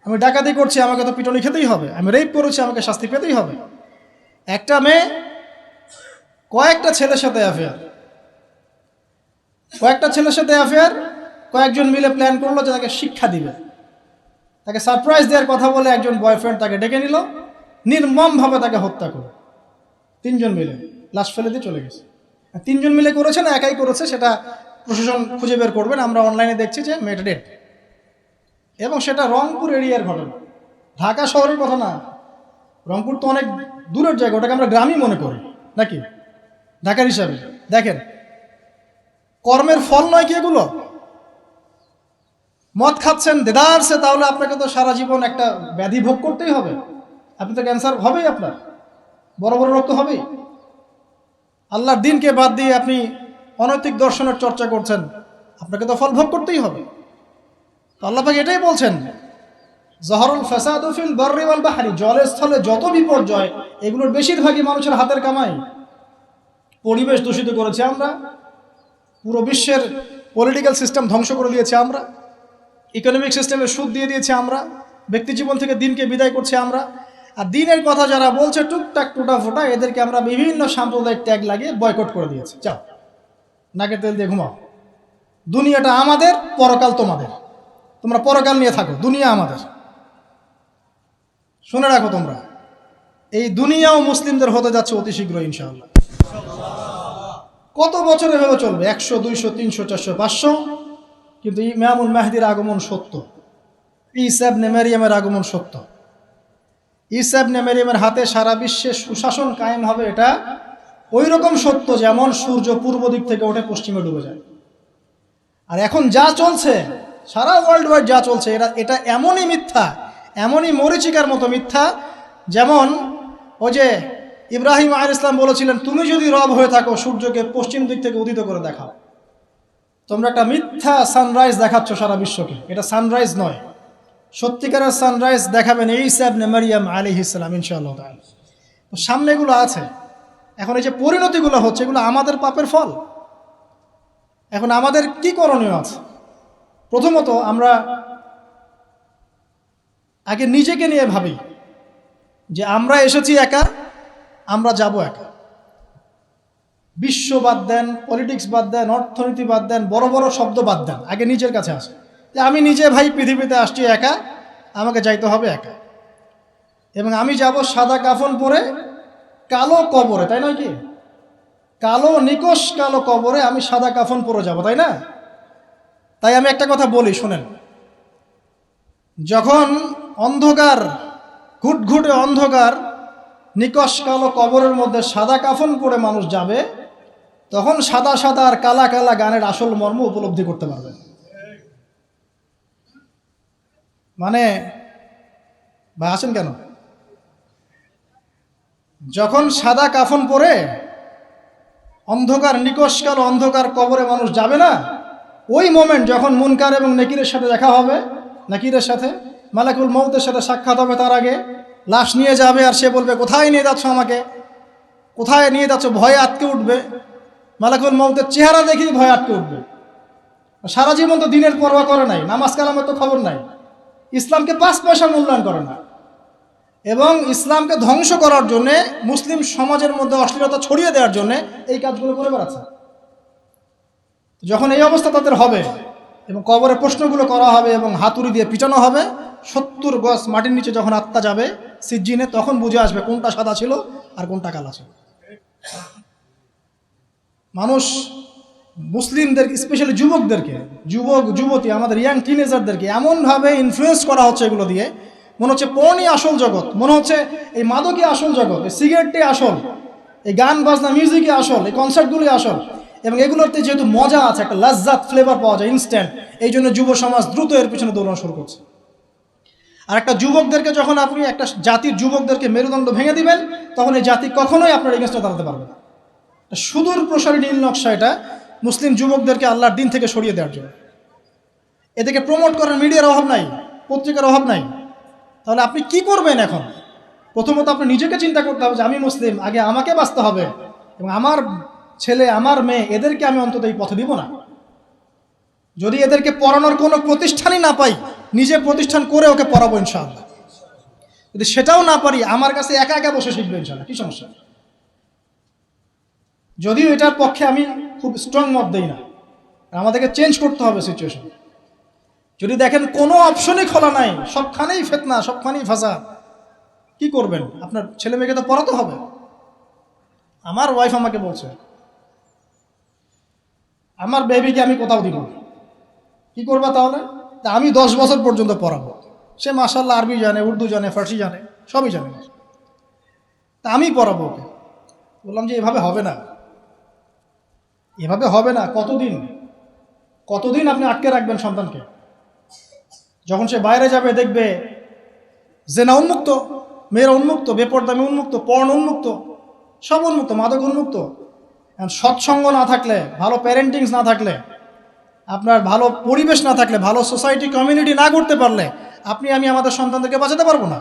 আমি ডাকাতি করছি আমাকে তো পিটুনি খেতেই হবে। আমি রেপ করেছি আমাকে শাস্তি পেতেই হবে। একটা মেয়ে কয়েকটা ছেলের সাথে অ্যাফেয়ার, কয়েকজন মিলে প্ল্যান করলো যে তাকে শিক্ষা দিবে, তাকে সারপ্রাইজ দেওয়ার কথা বলে একজন বয়ফ্রেন্ড তাকে ডেকে নিল, নির্মমভাবে তাকে হত্যা করলো। 3 জন মিলে লাশ ফেলে দিয়ে চলে গেছে। 3 জন মিলে করেছে না একাই করেছে সেটা প্রশাসন খুঁজে বের করবেন। আমরা অনলাইনে দেখছি যে মেয়েটা ডেড, এবং সেটা রংপুর এরিয়ার ঘটনা, ঢাকা শহরের কথা না। রংপুর তো অনেক দূরের জায়গা, ওটাকে আমরা গ্রামই মনে করি নাকি ঢাকার হিসাবে। দেখেন কর্মের ফল নয় কি এগুলো? মদ খাচ্ছেন দেদারসে, তাহলে আপনাকে তো সারা জীবন একটা ব্যাধি ভোগ করতেই হবে। আপনি তো ক্যান্সার হবেই, আপনার বড় বড় রোগ তো হবেই। আল্লাহর দিনকে বাদ দিয়ে আপনি অনৈতিক দর্শনের চর্চা করছেন, আপনাকে তো ফল ভোগ করতেই হবে। তো আল্লাহ পাক এটাই বলছেন, জহরুল ফাসাদু ফিল বাররি ওয়াল বাহরি, জলে স্থলে যত বিপর্যয় এগুলোর বেশিরভাগই মানুষের হাতের কামাই। পরিবেশ দূষিত করেছি আমরা, পুরো বিশ্বের পলিটিক্যাল সিস্টেম ধ্বংস করে দিয়েছি আমরা, ইকোনমিক সিস্টেমে সুদ দিয়ে দিয়েছি আমরা, ব্যক্তি জীবন থেকে দিনকে বিদায় করছি আমরা। আর দিনের কথা যারা বলছে টুকটাক টুটা ফোটা, এদেরকে আমরা বিভিন্ন সাম্প্রদায়িক ট্যাগ লাগিয়ে বয়কট করে দিয়েছি। যাও নাকের তেল দিয়ে ঘুমাও, দুনিয়াটা আমাদের, পরকাল তোমাদের, তোমরা পরকাল নিয়ে থাকো, দুনিয়া আমাদের। শুনে রাখো তোমরা, এই দুনিয়াও মুসলিমদের হতে যাচ্ছে অতি শীঘ্র ইনশাআল্লাহ। কত বছর এভাবে চলবে? 100, 200, 300, 400, 500, কিন্তু ইমামুল মাহদির আগমন সত্য, ঈসা ইবনে মারইয়ামের আগমন সত্য। ঈসা ইবনে মারইয়ামের হাতে সারা বিশ্বে সুশাসন কায়েম হবে, এটা ওই রকম সত্য যেমন সূর্য পূর্ব দিক থেকে ওঠে পশ্চিমে ডুবে যায়। আর এখন যা চলছে সারা ওয়ার্ল্ড ওয়াইড যা চলছে, এটা এমনই মিথ্যা, এমনই মরিচিকার মতো মিথ্যা, যেমন ওই যে ইব্রাহিম আলাইহিস সালাম বলেছিলেন তুমি যদি রব হয়ে থাকো সূর্যকে পশ্চিম দিক থেকে উদিত করে দেখাও। তোমরা একটা মিথ্যা সানরাইজ দেখাচ্ছ সারা বিশ্বকে, এটা সানরাইজ নয়। সত্যিকারের সানরাইজ দেখাবেন ঈসা ইবনে মারইয়াম আলাইহিস সালাম ইনশাআল্লাহ তাআলা। তো সামনে এগুলো আছে। এখন এই যে পরিণতিগুলো হচ্ছে এগুলো আমাদের পাপের ফল। এখন আমাদের কি করণীয় আছে? প্রথমত আমরা আগে নিজেকে নিয়ে ভাবি যে আমরা এসেছি একা, আমরা যাব একা। বিশ্ব বাদ দেন, পলিটিক্স বাদ দেন, অর্থনীতি বাদ দেন, বড় বড় শব্দ বাদ দেন, আগে নিজের কাছে আসে যে আমি নিজে ভাই পৃথিবীতে আসছি একা, আমাকে যাইতে হবে একা। এবং আমি যাব সাদা কাফন পরে কালো কবরে, তাই নয় কি? কালো নিকশ কালো কবরে আমি সাদা কাফন পরে যাব, তাই না? তাই আমি একটা কথা বলি শোনেন, যখন অন্ধকার, ঘুটঘুটে অন্ধকার নিকশ কালো কবরের মধ্যে সাদা কাফন পরে মানুষ যাবে, তখন সাদা সাদা আর কালা কালা গানের আসল মর্ম উপলব্ধি করতে পারবে। মানে ভাই আসেন কেন? যখন সাদা কাফন পরে অন্ধকার নিকশ কালো অন্ধকার কবরে মানুষ যাবে না, ওই মোমেন্ট যখন মুনকার এবং নেকিরের সাথে দেখা হবে, নাকিরের সাথে মালাকুল মউতের সাথে সাক্ষাৎ হবে, তার আগে লাশ নিয়ে যাবে আর সে বলবে কোথায় নিয়ে যাচ্ছ আমাকে, কোথায় নিয়ে যাচ্ছ? ভয়ে আটকে উঠবে। মালাকুল মউতের চেহারা দেখেই ভয়ে আটকে উঠবে। সারা জীবন তো দিনের পরোয়া করে নাই, নামাজ কালামের তো খবর নাই, ইসলামকে 5 পয়সা মূল্যায়ন করে না, এবং ইসলামকে ধ্বংস করার জন্যে, মুসলিম সমাজের মধ্যে অশ্লীলতা ছড়িয়ে দেওয়ার জন্যে এই কাজগুলো করে বেড়াচ্ছে। যখন এই অবস্থা তাদের হবে, এবং কবরে প্রশ্নগুলো করা হবে এবং হাতুড়ি দিয়ে পিটানো হবে। 70 গজ মাটির নিচে যখন আত্মা যাবে সিজ্জিনে, তখন বুঝে আসবে কোনটা সাদা ছিল আর কোনটা কালা ছিল। মানুষ মুসলিমদের, স্পেশালি যুবতী আমাদের ইয়াং টিনেজারদেরকে এমনভাবে ইনফ্লুয়েন্স করা হচ্ছে এগুলো দিয়ে, মনে হচ্ছে পর্নই আসল জগৎ, মনে হচ্ছে এই মাদকই আসল জগৎ, এই সিগারেটটাই আসল, এই গান বাজনা মিউজিকই আসল, এই কনসার্টগুলোই আসল। এবং এগুলোতে যেহেতু মজা আছে, একটা লাজ্জাত ফ্লেভার পাওয়া যায় ইনস্ট্যান্ট, এই জন্য যুব সমাজ দ্রুত এর পিছনে দৌড়ানো শুরু করছে। আর একটা যুবকদেরকে যখন আপনি একটা জাতির যুবকদেরকে মেরুদণ্ড ভেঙে দিবেন, তখন এই জাতি কখনোই আপনার এগেন্স্টে দাঁড়াতে পারবে না। সুদূর প্রসারী নীল নকশা এটা মুসলিম যুবকদেরকে আল্লাহর দিন থেকে সরিয়ে দেওয়ার জন্য। এদেরকে প্রমোট করার মিডিয়ার অভাব নাই, পত্রিকার অভাব নাই। তাহলে আপনি কি করবেন এখন? প্রথমত আপনি নিজেকে চিন্তা করতে হবে যে আমি মুসলিম, আগে আমাকে বাঁচতে হবে এবং আমার ছেলে আমার মেয়ে এদেরকে আমি অন্তত এই পথে দিব না। যদি এদেরকে পড়ানোর কোনো প্রতিষ্ঠানই না পাই, নিজে প্রতিষ্ঠান করে ওকে পড়াবো ইনশাআল্লাহ। যদি সেটাও না পারি, আমার কাছে একা একা বসে শিখবে ইনশাআল্লাহ, কি সমস্যা? যদিও এটার পক্ষে আমি খুব স্ট্রং মত দেই না, আমাদেরকে চেঞ্জ করতে হবে সিচুয়েশন। যদি দেখেন কোনো অপশনই খোলা নাই, সবখানেই ফিতনা, সবখানেই ফাসাদ, কি করবেন? আপনার ছেলে মেয়েকে তো পড়াতে হবে। আমার ওয়াইফ আমাকে বলছে আমার বেবিকে আমি কোথাও দিব না। কি করবা তাহলে? তা আমি 10 বছর পর্যন্ত পড়াবো। সে মাশাআল্লাহ আরবি জানে, উর্দু জানে, ফার্সি জানে, সবই জানে, তা আমি পড়াবো ওকে। বললাম যে এভাবে হবে না, এভাবে হবে না। কতদিন আপনি আটকে রাখবেন সন্তানকে? যখন সে বাইরে যাবে দেখবে জেনা উন্মুক্ত, মেয়েরা উন্মুক্ত, বেপরদামি উন্মুক্ত, পর্ন উন্মুক্ত, সব উন্মুক্ত, মাদক উন্মুক্ত। সৎসঙ্গ না থাকলে, ভালো প্যারেন্টিংস না থাকলে, আপনার ভালো পরিবেশ না থাকলে, ভালো সোসাইটি কমিউনিটি না করতে পারলে আমি আমাদের সন্তানদেরকে বাঁচাতে পারবো না।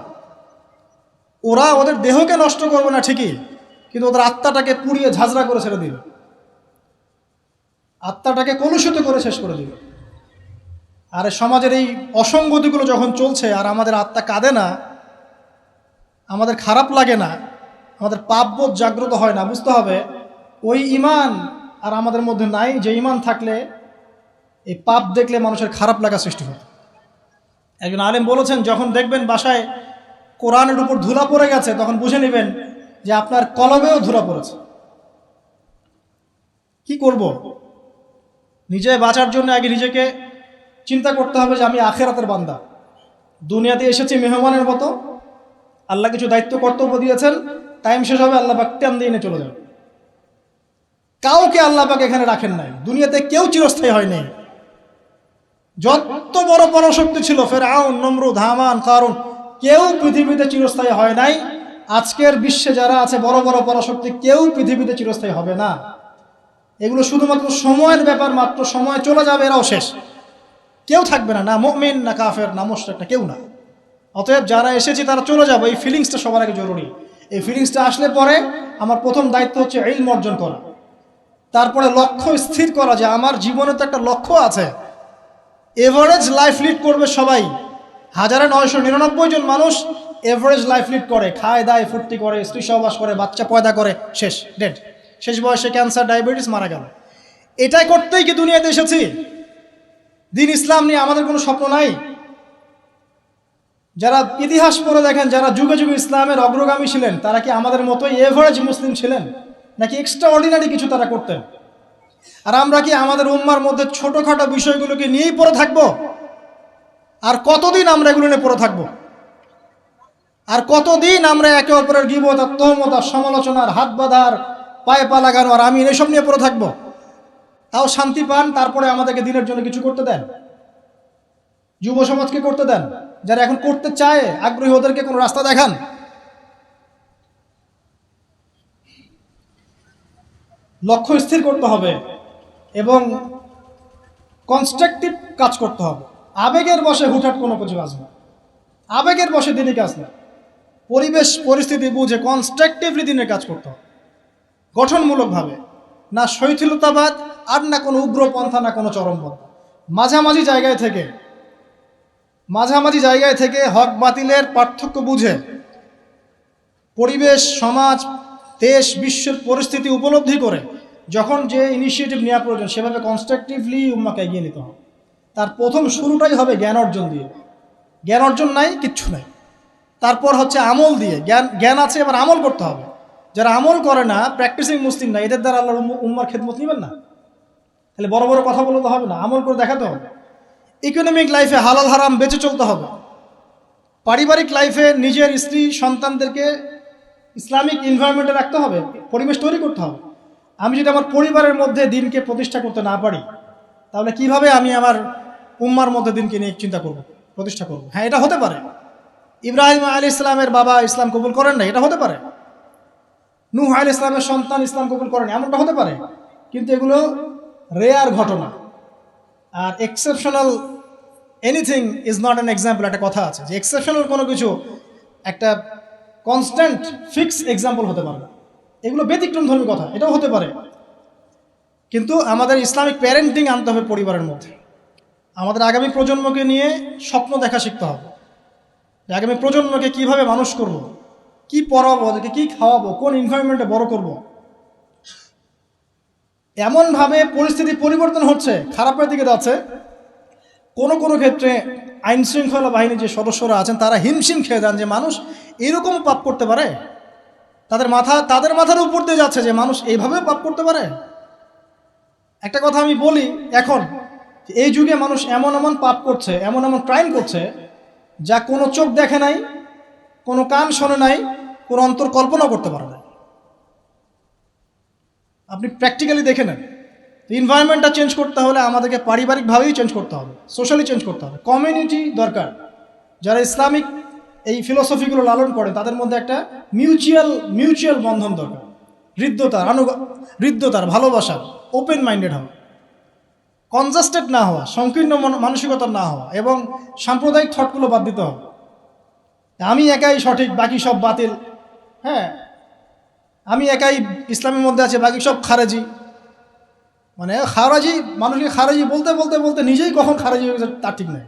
ওরা ওদের দেহকে নষ্ট করবে না ঠিকই, কিন্তু ওদের আত্মাটাকে পুড়িয়ে ঝাঁঝরা করে ছেড়ে দিবে, আত্মাটাকে কলুষিত করে শেষ করে দিবে। আর সমাজের এই অসঙ্গতিগুলো যখন চলছে আর আমাদের আত্মা কাঁদে না, আমাদের খারাপ লাগে না, আমাদের পাপবোধ জাগ্রত হয় না, বুঝতে হবে ওই ঈমান আর আমাদের মধ্যে নাই যে ঈমান থাকলে এই পাপ দেখলে মানুষের খারাপ লাগা সৃষ্টি হয়। একজন আলেম বলেছেন, যখন দেখবেন বাসায় কোরআনের উপর ধুলা পড়ে গেছে, তখন বুঝে নেবেন যে আপনার কলবেও ধুলা পড়েছে। কি করব? নিজে বাঁচার জন্য আগে নিজেকে চিন্তা করতে হবে যে আমি আখিরাতের বান্দা, দুনিয়াতে এসেছি মেহমানের মতো, আল্লাহ কিছু দায়িত্ব কর্তব্য দিয়েছেন, টাইম শেষ হবে আল্লাহ পাক টান দিয়ে চলে যাবে। কাউকে আল্লাহ পাক এখানে রাখেন নাই, দুনিয়াতে কেউ চিরস্থায়ী হয় নাই। যত বড় পরাশক্তি ছিল, ফেরাউন, নমরুদ, হামান, কারুন, কেউ পৃথিবীতে চিরস্থায়ী হয় নাই। আজকের বিশ্বে যারা আছে বড় বড় পরাশক্তি, কেউ পৃথিবীতে চিরস্থায়ী হবে না। এগুলো শুধুমাত্র সময়ের ব্যাপার মাত্র, সময় চলে যাবে, এরাও শেষ, কেউ থাকবে না, না মুমিন, না কাফের, না মুশরিক, না কেউ না। অতএব যারা এসেছি তারা চলে যাবে, এই ফিলিংসটা সবার আগে জরুরি। এই ফিলিংসটা আসলে পরে আমার প্রথম দায়িত্ব হচ্ছে ইলম অর্জন করা, তারপরে লক্ষ্য স্থির করা যে আমার জীবনে তো একটা লক্ষ্য আছে। এভারেজ লাইফ লিড করবে সবাই, 1999 জন মানুষ এভারেজ লাইফ লিড করে, খায় দায় ফুর্তি করে, স্ত্রী সহবাস করে, বাচ্চা পয়দা করে, শেষ, ডেড, শেষ বয়সে ক্যান্সার, ডায়াবেটিস, মারা গেল। এটাই করতেই কি দুনিয়াতে এসেছি? দিন ইসলাম নিয়ে আমাদের কোনো স্বপ্ন নাই? যারা ইতিহাস পড়ে দেখেন, যারা যুগে যুগে ইসলামের অগ্রগামী ছিলেন, তারা কি আমাদের মতোই এভারেজ মুসলিম ছিলেন, নাকি এক্সট্রা অর্ডিনারি কিছু তারা করতেন? আর আমরা কি আমাদের উম্মার মধ্যে ছোটখাটো বিষয়গুলোকে নিয়েই পড়ে থাকবো? আর কতদিন আমরা এগুলো নিয়ে পড়ে থাকবো? আর কতদিন আমরা একে অপরের গীবত আর তহমত আর সমালোচনার, হাত বাঁধার, পায়ে পা লাগানো আর আমি এসব নিয়ে পড়ে থাকবো? তাও শান্তি পান, তারপরে আমাদেরকে দিনের জন্য কিছু করতে দেন, যুব সমাজকে করতে দেন, যারা এখন করতে চায় আগ্রহী ওদেরকে কোনো রাস্তা দেখান। লক্ষ্য স্থির করতে হবে এবং কনস্ট্রাকটিভ কাজ করতে হবে। আবেগের বশে হুটহাট কোনো কিছু কাজ না, আবেগের বশে দিনই কাজ না। পরিবেশ পরিস্থিতি বুঝে কনস্ট্রাকটিভলি দিনের কাজ করতে হবে, গঠনমূলকভাবে, না শৈথিলতাবাদ আর না কোনো উগ্রপন্থা, না কোনো চরমপন্থা। মাঝামাঝি জায়গায় থেকে হক বাতিলের পার্থক্য বুঝে পরিবেশ, সমাজ, দেশ, বিশ্বের পরিস্থিতি উপলব্ধি করে যখন যে ইনিশিয়েটিভ নেওয়া প্রয়োজন, সেভাবে কনস্ট্রাকটিভলি উম্মাকে এগিয়ে নিতে হবে। তার প্রথম শুরুটাই হবে জ্ঞান অর্জন দিয়ে। জ্ঞান অর্জন নাই, কিচ্ছু নাই। তারপর হচ্ছে আমল দিয়ে। জ্ঞান আছে, এবার আমল করতে হবে। যারা আমল করে না, প্র্যাকটিসিং মুসলিম না, এদের দ্বারা আল্লাহর উম্মার খেদমত নেবেন না। তাহলে বড় বড় কথা বলতে হবে না, আমল করে দেখাতে হবে। ইকোনমিক লাইফে হালাল হারাম বেঁচে চলতে হবে। পারিবারিক লাইফে নিজের স্ত্রী সন্তানদেরকে ইসলামিক এনভায়রনমেন্টে রাখতে হবে, পরিবেশ তৈরি করতে হবে। আমি যদি আমার পরিবারের মধ্যে দিনকে প্রতিষ্ঠা করতে না পারি, তাহলে কিভাবে আমি আমার উম্মার মধ্যে দিনকে নিয়ে চিন্তা করব, প্রতিষ্ঠা করব? হ্যাঁ, এটা হতে পারে। ইব্রাহিম আলাইহিস সালামের বাবা ইসলাম কবুল করেন না, এটা হতে পারে। নূহ আলাইহিস সালামের সন্তান ইসলাম কবুল করেন, এমনটা হতে পারে। কিন্তু এগুলো রেয়ার ঘটনা। আর exceptional anything is not an example, একটা কথা আছে যে এক্সেপশনাল কোনো কিছু একটা কনস্ট্যান্ট ফিক্স এক্সাম্পল হতে পারে না। এগুলো ব্যতিক্রম ধর্মী কথা, এটাও হতে পারে। কিন্তু আমাদের ইসলামিক প্যারেন্টিং আনতে হবে পরিবারের মধ্যে। আমাদের আগামী প্রজন্মকে নিয়ে স্বপ্ন দেখা শিখতে হবে। আগামী প্রজন্মকে কিভাবে মানুষ করব, কি পড়াবো, ওদেরকে কি খাওয়াবো, কোন এনভায়রনমেন্টে বড় করব। এমনভাবে পরিস্থিতি পরিবর্তন হচ্ছে, খারাপের দিকে যাচ্ছে। কোনো কোনো ক্ষেত্রে আইন শৃঙ্খলা বাহিনীর যে সদস্যরা আছেন তারা হিমশিম খেয়ে যান যে মানুষ এরকম পাপ করতে পারে। তাদের মাথার উপর দিয়ে যাচ্ছে যে মানুষ এইভাবে পাপ করতে পারে। একটা কথা আমি বলি, এখন এই যুগে মানুষ এমন এমন পাপ করছে, এমন এমন ক্রাইম করছে যা কোনো চোখ দেখে নাই, কোনো কান শোনে নাই, কোনো অন্তর কল্পনা করতে পারে না। আপনি প্র্যাকটিক্যালি দেখে নেন। এনভায়রনমেন্টটা চেঞ্জ করতে হলে আমাদেরকে পারিবারিকভাবেই চেঞ্জ করতে হবে, সোশ্যালি চেঞ্জ করতে হবে। কমিউনিটি দরকার, যারা ইসলামিক এই ফিলোসফিগুলো লালন করে তাদের মধ্যে একটা মিউচুয়াল বন্ধন দরকার। হৃদ্যতার ভালোবাসার, ওপেন মাইন্ডেড হওয়া, কনজাস্টেড না হওয়া, সংকীর্ণ মানসিকতার না হওয়া, এবং সাম্প্রদায়িক থটগুলো বাদ দিতে হবে। আমি একাই সঠিক, বাকি সব বাতিল। হ্যাঁ, আমি একাই ইসলামের মধ্যে আছে, বাকি সব খারেজি। মানে খারাজি, মানুষকে খারাজি বলতে বলতে বলতে নিজেই কখন খারাজি হয়ে গেছে তার ঠিক নেই।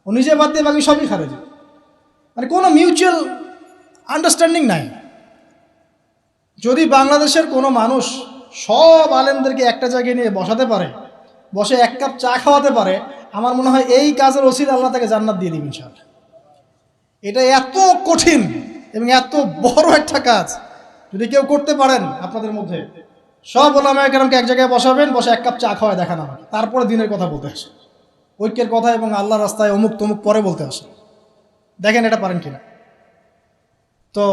ও নিজে বাদ দিয়ে বাকি সবই খারাজি। মানে কোনো মিউচুয়াল আন্ডারস্ট্যান্ডিং নাই। যদি বাংলাদেশের কোনো মানুষ সব আলেমদেরকে একটা জায়গায় নিয়ে বসাতে পারে, বসে এক কাপ চা খাওয়াতে পারে, আমার মনে হয় এই কাজের ওসিলা আল্লাহ তাকে জান্নাত দিয়ে দিবেন ইনশাআল্লাহ। এটা এত কঠিন এবং এত বড় একটা কাজ যদি কেউ করতে পারেন আপনাদের মধ্যে, সব ওলামায়ে কেরামকে এক জায়গায় বসাবেন, বসে এক কাপ চা খাওয়ায় দেখান আমাকে, তারপরে দিনের কথা বলতে আসে, ঐক্যের কথা এবং আল্লাহর রাস্তায় অমুক তমুক পরে বলতে আসে। দেখেন এটা পারেন কিনা। তো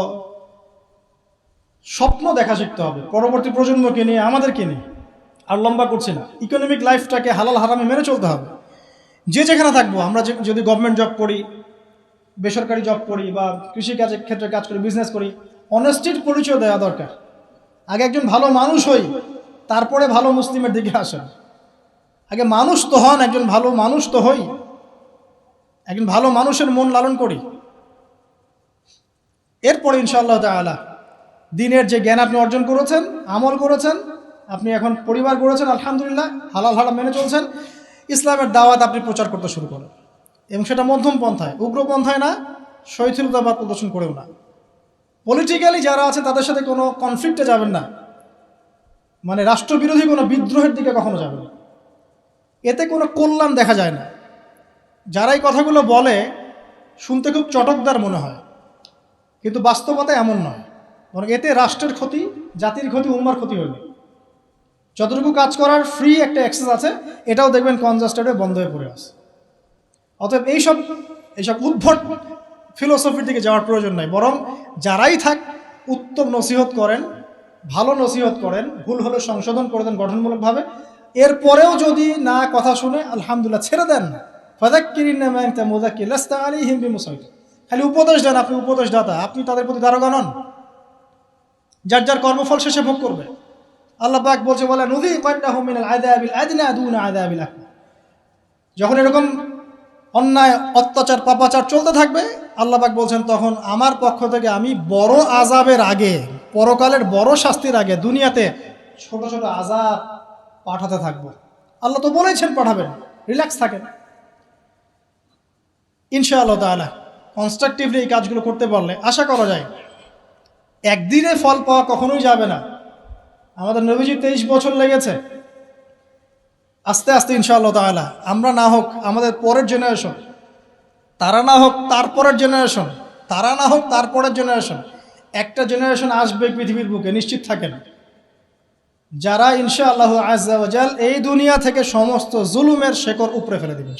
স্বপ্ন দেখা শিখতে হবে পরবর্তী প্রজন্মকে নিয়ে, আমাদেরকে নিয়ে। আর লম্বা করছি না, ইকোনমিক লাইফটাকে হালাল হারামে মেনে চলতে হবে। যে যেখানে থাকবো, আমরা যদি গভর্নমেন্ট জব করি, বেসরকারি জব করি, বা কৃষিকাজের ক্ষেত্রে কাজ করি, বিজনেস করি, অনেস্টির পরিচয় দেওয়া দরকার। আগে একজন ভালো মানুষ হই, তারপরে ভালো মুসলিমের দিকে আসেন। আগে মানুষ তো হন, একজন ভালো মানুষ তো হই, একজন ভালো মানুষের মন লালন করি। এরপরে ইনশাআল্লাহ তাআলা দিনের যে জ্ঞান আপনি অর্জন করেছেন, আমল করেছেন, আপনি এখন পরিবার গড়েছেন, আলহামদুলিল্লাহ, হালাল হারাম মেনে চলছেন, ইসলামের দাওয়াত আপনি প্রচার করতে শুরু করেন। এবং সেটা মধ্যম পন্থায়, উগ্র পন্থায় না, শৈথিলতাবাদ প্রদর্শন করেও না। পলিটিক্যালি যারা আছে তাদের সাথে কোনো কনফ্লিক্টে যাবেন না, মানে রাষ্ট্রবিরোধী কোনো বিদ্রোহের দিকে কখনো যাবেন না। এতে কোনো কল্যাণ দেখা যায় না। যারা এই কথাগুলো বলে শুনতে খুব চটকদার মনে হয়, কিন্তু বাস্তবতা এমন নয়। বরং এতে রাষ্ট্রের ক্ষতি, জাতির ক্ষতি, উম্মার ক্ষতি হইবে। যতটুকু কাজ করার ফ্রি একটা অ্যাক্সেস আছে, এটাও দেখবেন কনজাস্টেড হয়ে বন্ধ হয়ে পড়ে আছে। অতএব এইসব উদ্ভট ফিলোসফির দিকে যাওয়ার প্রয়োজন নাই। বরং যারাই থাক, উত্তম নসিহত করেন, ভালো নসিহত করেন, ভুল হলে সংশোধন করে দেন গঠনমূলকভাবে। এরপরেও যদি না কথা শুনে, আলহামদুলিল্লাহ, ছেড়ে দেন। ফাযাক্কিরিন্না মা আনতা মুযাক্কির লাস্তা আলাইহিম বিমুসাইতির। খালি উপদেশ দেন, আপনি উপদেশদাতা, আপনি তাদের প্রতি দারোগা নন। যার যার কর্মফল শেষে ভোগ করবে। আল্লাহ পাক বলছে, ওয়ালা নুযীকান্নাহুম মিনাল আযাবিল আদনা দুনা আযাবিল আকবার। যখন এরকম অন্যায়, অত্যাচার, পাপাচার চলতে থাকবে, আল্লাহ পাক বলছেন, তখন আমার পক্ষ থেকে আমি বড় আযাবের আগে, পরকালের বড় শাস্তির আগে দুনিয়াতে ছোট ছোট আযাব পাঠাতে থাকবো। আল্লাহ তো বলেছেন পাঠাবেন, রিল্যাক্স থাকেন। ইনশাআল্লাহ তাআলা কনস্ট্রাকটিভলি এই কাজগুলো করতে পারলে আশা করা যায় একদিনে ফল পাওয়া কখনোই যাবে না। আমাদের নবীজি 23 বছর লেগেছে, আস্তে আস্তে ইনশাআল্লাহ তাআলা আমরা না হোক আমাদের পরের জেনারেশন, তারা না হোক তারপরের জেনারেশন, তারা না হোক তারপরের জেনারেশন, একটা জেনারেশন আসবে পৃথিবীর বুকে, নিশ্চিত থাকেন, যারা ইনশাআল্লাহ আজ্জা ওয়া জাল এই দুনিয়া থেকে সমস্ত জুলুমের শেকড় উপড়ে ফেলে দিবেন।